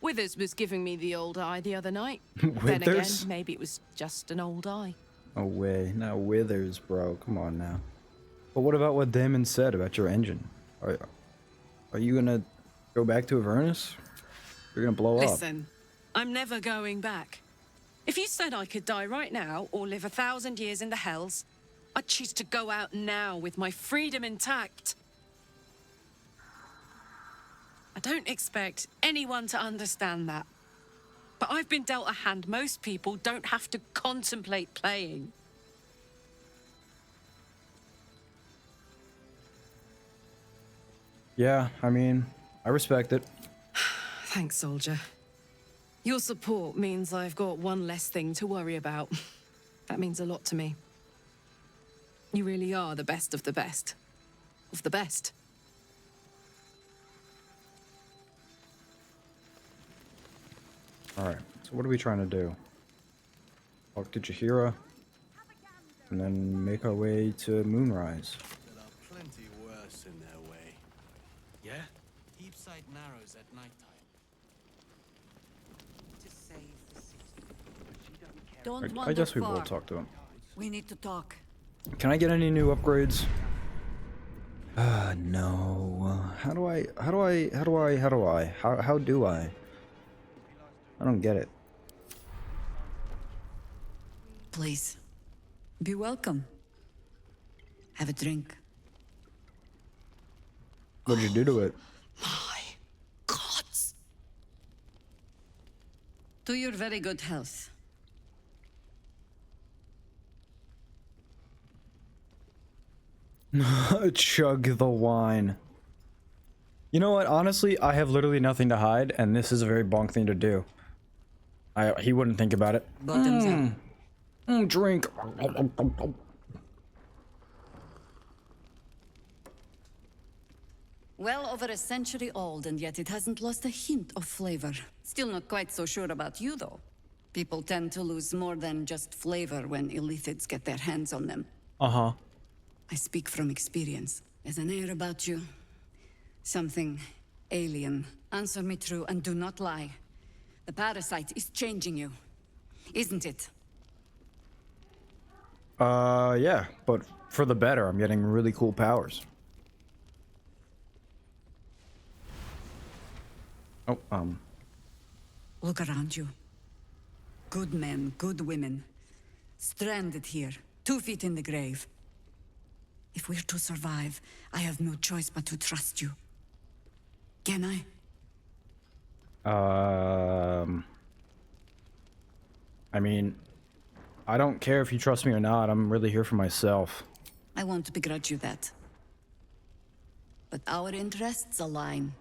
Withers was giving me the old eye the other night. Then again, Withers? maybe it was just an old eye. No way. Not Withers, bro. Come on now. But what about what Damon said about your engine? Are you gonna go back to Avernus? You're gonna blow up. Listen, I'm never going back. If you said I could die right now or live 1,000 years in the Hells, I'd choose to go out now with my freedom intact. I don't expect anyone to understand that. But I've been dealt a hand most people don't have to contemplate playing. Yeah, I mean, I respect it. Thanks, soldier. Your support means I've got one less thing to worry about. That means a lot to me. You really are the best of the best. Of the best. Alright, so what are we trying to do? Talk to Jaheira, and then make our way to Moonrise. There are plenty worse in their way. Yeah? Heapside narrows at nighttime. To save the city. Don't I wander guess we will far. talk to him. We need to talk. Can I get any new upgrades? No. How do I? I don't get it. Please. Be welcome. Have a drink. What'd you do to it? Gods. To your very good health. Chug the wine. You know what? Honestly, I have literally nothing to hide, and this is a very bonk thing to do. He wouldn't think about it. Bottoms up. Drink. Well over a century old, and yet it hasn't lost a hint of flavor. Still not quite so sure about you, though. People tend to lose more than just flavor when illithids get their hands on them. Uh-huh. I speak from experience. There's an air about you. Something alien. Answer me true and do not lie. The parasite is changing you, isn't it? Yeah, but for the better. I'm getting really cool powers. Oh, Look around you. Good men, good women. Stranded here, 2 feet in the grave. If we're to survive, I have no choice but to trust you. Can I? I mean, I don't care if you trust me or not. I'm really here for myself. I won't begrudge you that. But our interests align.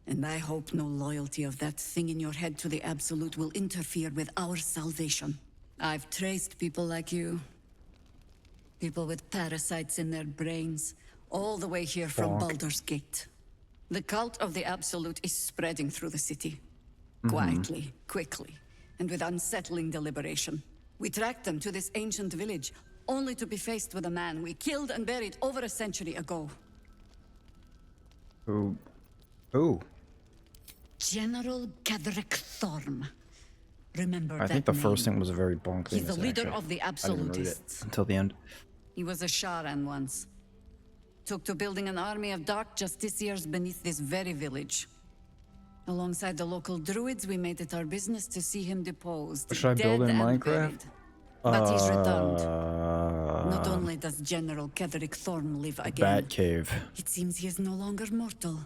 And I hope no loyalty of that thing in your head to the Absolute will interfere with our salvation. I've traced people like you. People with parasites in their brains, all the way here from Bonk. Baldur's Gate. The cult of the Absolute is spreading through the city. Mhm. Quietly, quickly, and with unsettling deliberation. We tracked them to this ancient village, only to be faced with a man we killed and buried over a century ago. Who? Who? General Ketheric Thorm. Remember that I think the name. first thing was a very bonk thing. He's the leader of the I didn't read it Absolutists. until the end. He was a Sharan once. Took to building an army of dark justiciars beneath this very village. Alongside the local druids, we made it our business to see him deposed. Should I build dead in and Minecraft? buried. But he's returned. Not Uh, only does General Ketheric Thorm live again, Batcave. it seems he is no longer mortal.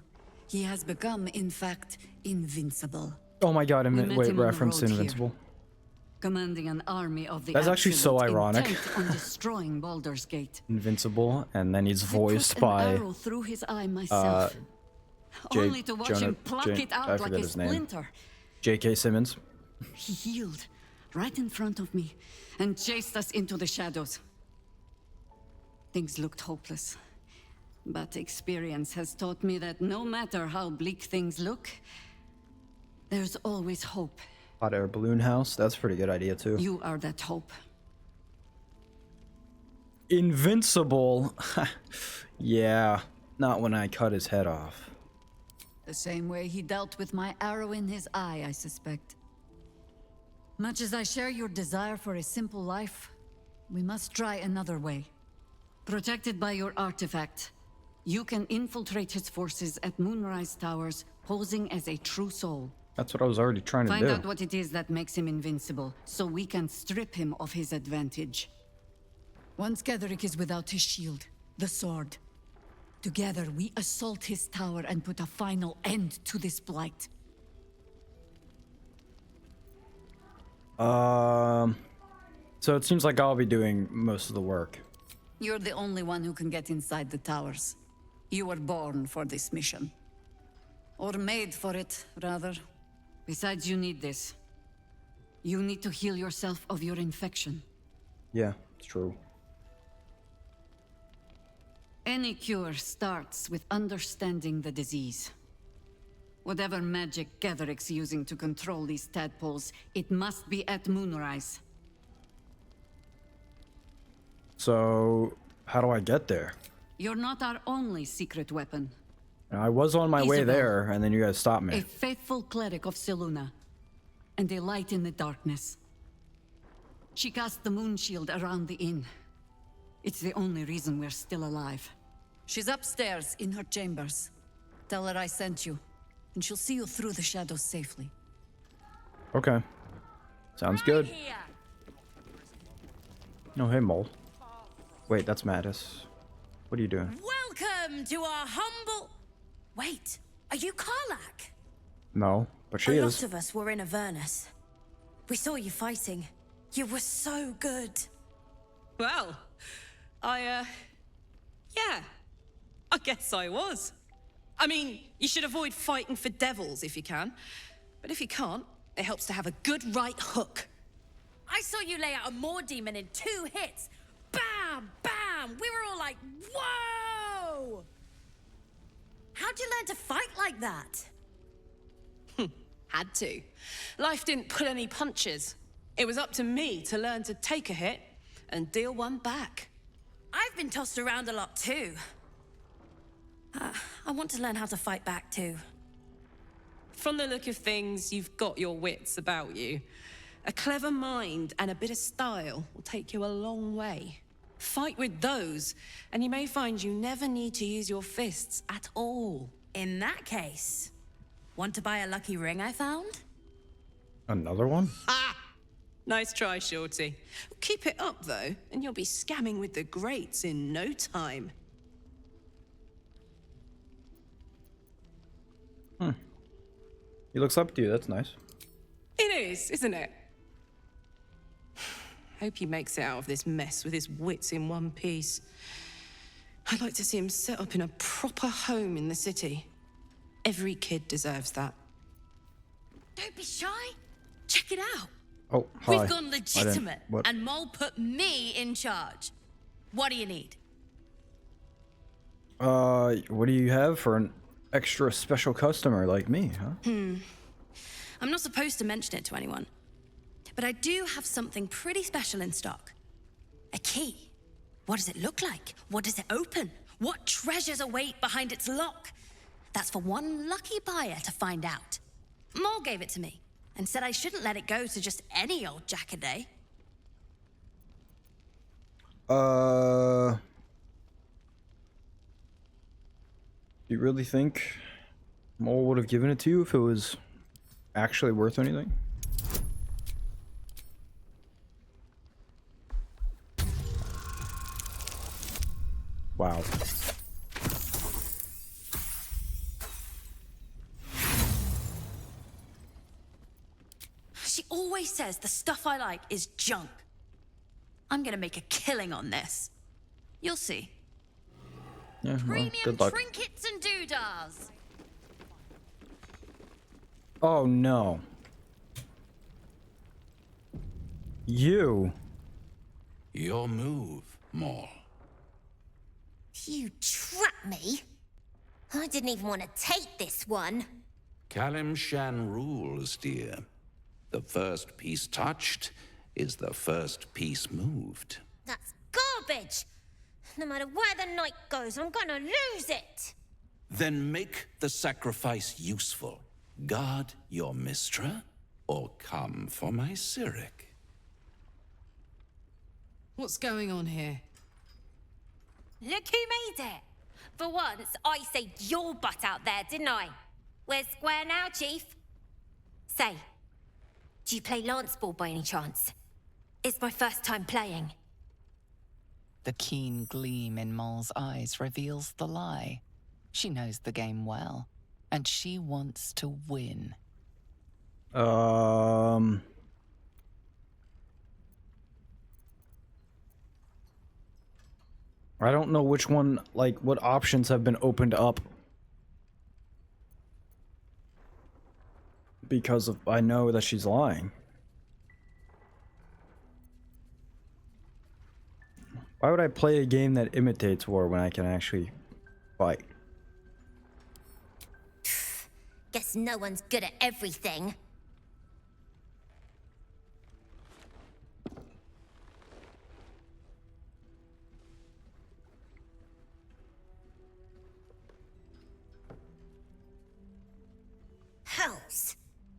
He has become, in fact, invincible. Oh my god, We met wait, him on the reference to road here. Invincible. Commanding an army of the That's actually so Absolute, ironic. intent on destroying Baldur's Gate. Invincible, and then he's I voiced put an by arrow through his eye myself, only to watch him pluck it out I like forget a his name. splinter. J.K. Simmons. He healed right in front of me and chased us into the shadows. Things looked hopeless, but experience has taught me that no matter how bleak things look, there's always hope. Hot air balloon house. That's a pretty good idea too. You are that hope. Invincible. Yeah, not when I cut his head off. The same way he dealt with my arrow in his eye, I suspect. Much as I share your desire for a simple life, we must try another way. Protected by your artifact, you can infiltrate his forces at Moonrise Towers, posing as a true soul. That's what I was already trying to Find do. out what it is that makes him invincible, so we can strip him of his advantage. Once Ketheric is without his shield, the sword, together we assault his tower and put a final end to this blight. So it seems like I'll be doing most of the work. You're the only one who can get inside the towers. You were born for this mission. Or made for it, rather. Besides, you need this. You need to heal yourself of your infection. Yeah, it's true. Any cure starts with understanding the disease. Whatever magic Ketheric's using to control these tadpoles, it must be at Moonrise. So, how do I get there? You're not our only secret weapon. I was on my way Isabel. there, and then you guys stopped A me. faithful cleric of Selûne, and a light in the darkness. She cast the moon shield around the inn. It's the only reason we're still alive. She's upstairs in her chambers. Tell her I sent you, and she'll see you through the shadows safely. Okay. Sounds good. No, hey, Mole. Wait, that's Mattis. What are you doing? Welcome to our humble... Wait, are you Karlach? No, but she A is. lot of us were in Avernus. We saw you fighting. You were so good. Well, yeah, I guess I was. I mean, you should avoid fighting for devils if you can. But if you can't, it helps to have a good right hook. I saw you lay out a Moor demon in 2 hits. Bam! Bam! We were all like, whoa! How'd you learn to fight like that? Had to. Life didn't pull any punches. It was up to me to learn to take a hit and deal one back. I've been tossed around a lot too. I want to learn how to fight back too. From the look of things, you've got your wits about you. A clever mind and a bit of style will take you a long way. Fight with those, and you may find you never need to use your fists at all. In that case, want to buy a lucky ring I found? Another one? Ah! Nice try, Shorty. Keep it up, though, and you'll be scamming with the greats in no time. He looks up to you, that's nice. It is, isn't it? Hope he makes it out of this mess with his wits in one piece. I'd like to see him set up in a proper home in the city. Every kid deserves that. Don't be shy. Check it out. Oh, hi. We've gone legitimate, What? and Mole put me in charge. What do you need? What do you have for an extra special customer like me, huh? I'm not supposed to mention it to anyone, but I do have something pretty special in stock. A key What does it look like? What does it open? What treasures await behind its lock? That's for one lucky buyer to find out. Mole gave it to me and said I shouldn't let it go to just any old jackaday. You really think Mole would have given it to you if it was actually worth anything? Wow. She always says the stuff I like is junk. I'm gonna make a killing on this. You'll see. Yeah, well, Premium good luck. trinkets and doodahs. Oh no. You. Your move, Maul. You trapped me? I didn't even want to take this one. Kalimshan rules, dear. The first piece touched is the first piece moved. That's garbage! No matter where the night goes, I'm gonna lose it! Then make the sacrifice useful. Guard your Mistra, or come for my Cyric. What's going on here? Look who made it! For once, I saved your butt out there, didn't I? We're square now, Chief. Say, do you play lance ball by any chance? It's my first time playing. The keen gleam in Mole's eyes reveals the lie. She knows the game well, and she wants to win. I don't know which one, like, what options have been opened up. Because of, I know that she's lying. Why would I play a game that imitates war when I can actually fight? Guess no one's good at everything. Hells!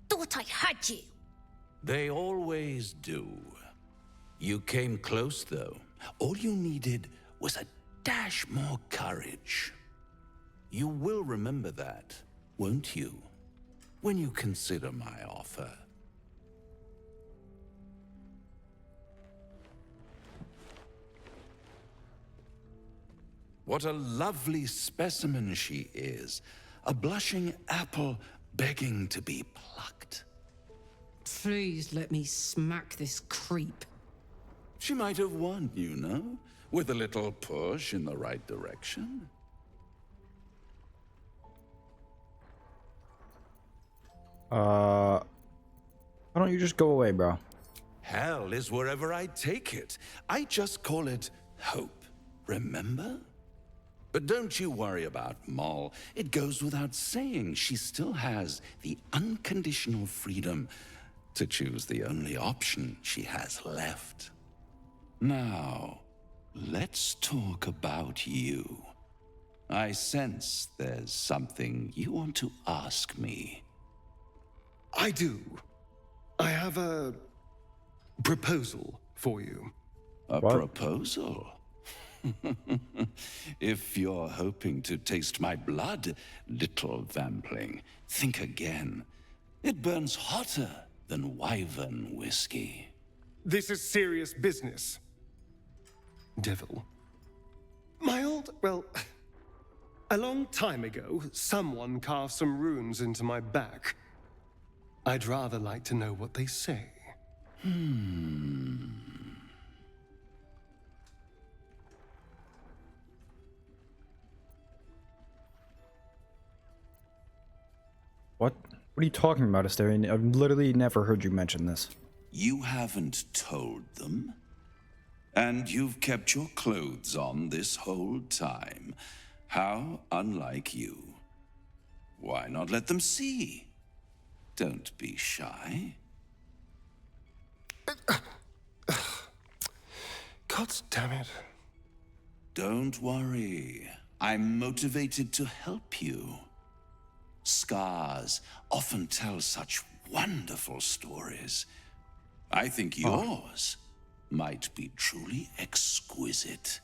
Thought I heard you. They always do. You came close, though. All you needed was a dash more courage. You will remember that, won't you? When you consider my offer. What a lovely specimen she is. A blushing apple begging to be plucked. Please let me smack this creep. She might have won, you know, with a little push in the right direction. Why don't you just go away, bro? Hell is wherever I take it. I just call it hope, remember? But don't you worry about Moll. It goes without saying she still has the unconditional freedom to choose the only option she has left. Now, let's talk about you. I sense there's something you want to ask me. I do. I have a proposal for you. A proposal? If you're hoping to taste my blood, little vampling, think again. It burns hotter than wyvern whiskey. This is serious business. Devil. A long time ago, someone carved some runes into my back. I'd rather like to know what they say. What? What are you talking about, Asterion? I've literally never heard you mention this. You haven't told them? And you've kept your clothes on this whole time. How unlike you. Why not let them see? Don't be shy. God damn it. Don't worry. I'm motivated to help you. Scars often tell such wonderful stories. I think yours might be truly exquisite.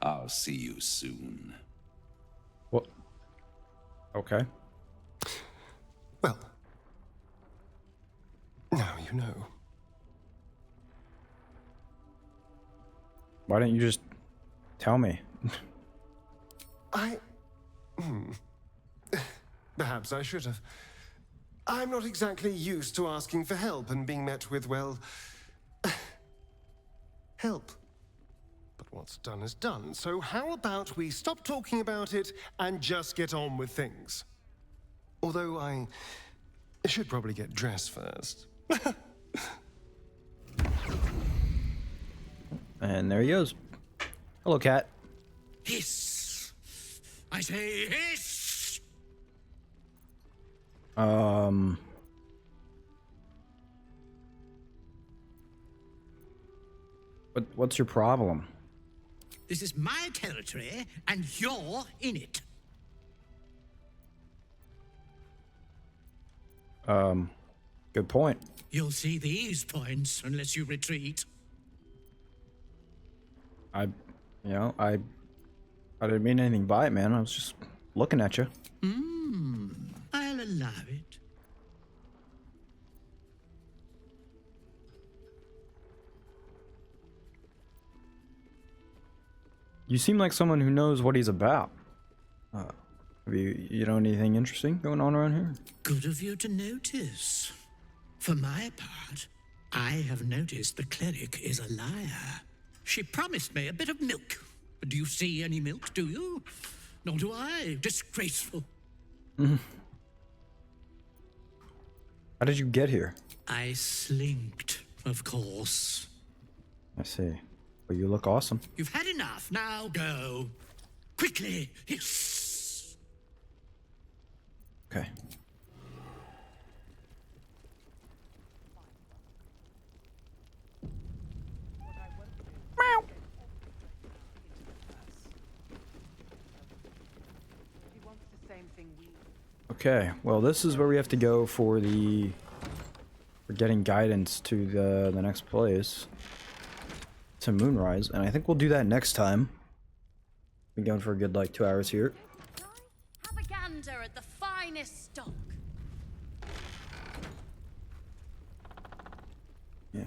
I'll see you soon. What? Okay. Well, now you know. Why didn't you just tell me? Perhaps I should have. I'm not exactly used to asking for help and being met with, well, help. But what's done is done, so how about we stop talking about it and just get on with things? Although I should probably get dressed first. And there he goes. Hello, cat. Hiss! I say hiss! What's your problem? This is my territory, and you're in it. Good point. You'll see these points unless you retreat. I didn't mean anything by it, man. I was just looking at you. I'll allow it. You seem like someone who knows what he's about. Have you know anything interesting going on around here? Good of you to notice. For my part, I have noticed the cleric is a liar. She promised me a bit of milk. But do you see any milk, do you? Nor do I. Disgraceful. How did you get here? I slinked, of course. I see. Well, you look awesome. You've had enough. Now go. Quickly. Hiss. Okay. Okay, well, this is where we have to go for getting guidance to the next place, to Moonrise, and I think we'll do that next time. Been going for a good like 2 hours here. Have a gander at the finest stock. Yeah.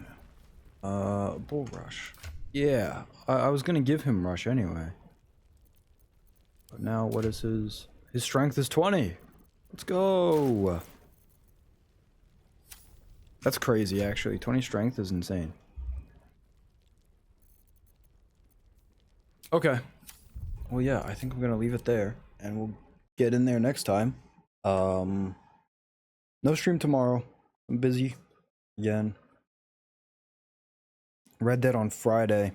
Bull Rush. Yeah, I was gonna give him Rush anyway. But now, what is his strength is 20. Let's go. That's crazy, actually. 20 strength is insane. Okay. Well, yeah, I think I'm gonna leave it there, and we'll get in there next time. No stream tomorrow. I'm busy again. Red Dead on Friday,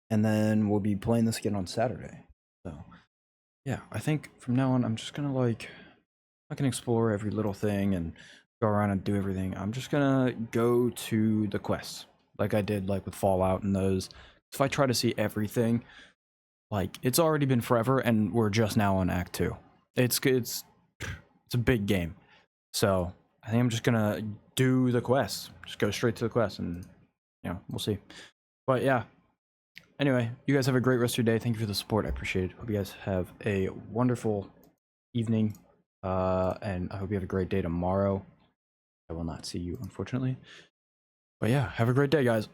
and then we'll be playing this again on Saturday. So, yeah, I think from now on, I'm just gonna I can explore every little thing and go around and do everything. I'm just gonna go to the quests like I did like with Fallout and those. If I try to see everything, like it's already been forever and we're just now on Act 2. It's a big game. So I think I'm just gonna do the quests. Just go straight to the quests and we'll see. But yeah. Anyway, you guys have a great rest of your day. Thank you for the support. I appreciate it. Hope you guys have a wonderful evening. And I hope you have a great day tomorrow. I will not see you, unfortunately. But yeah, have a great day, guys.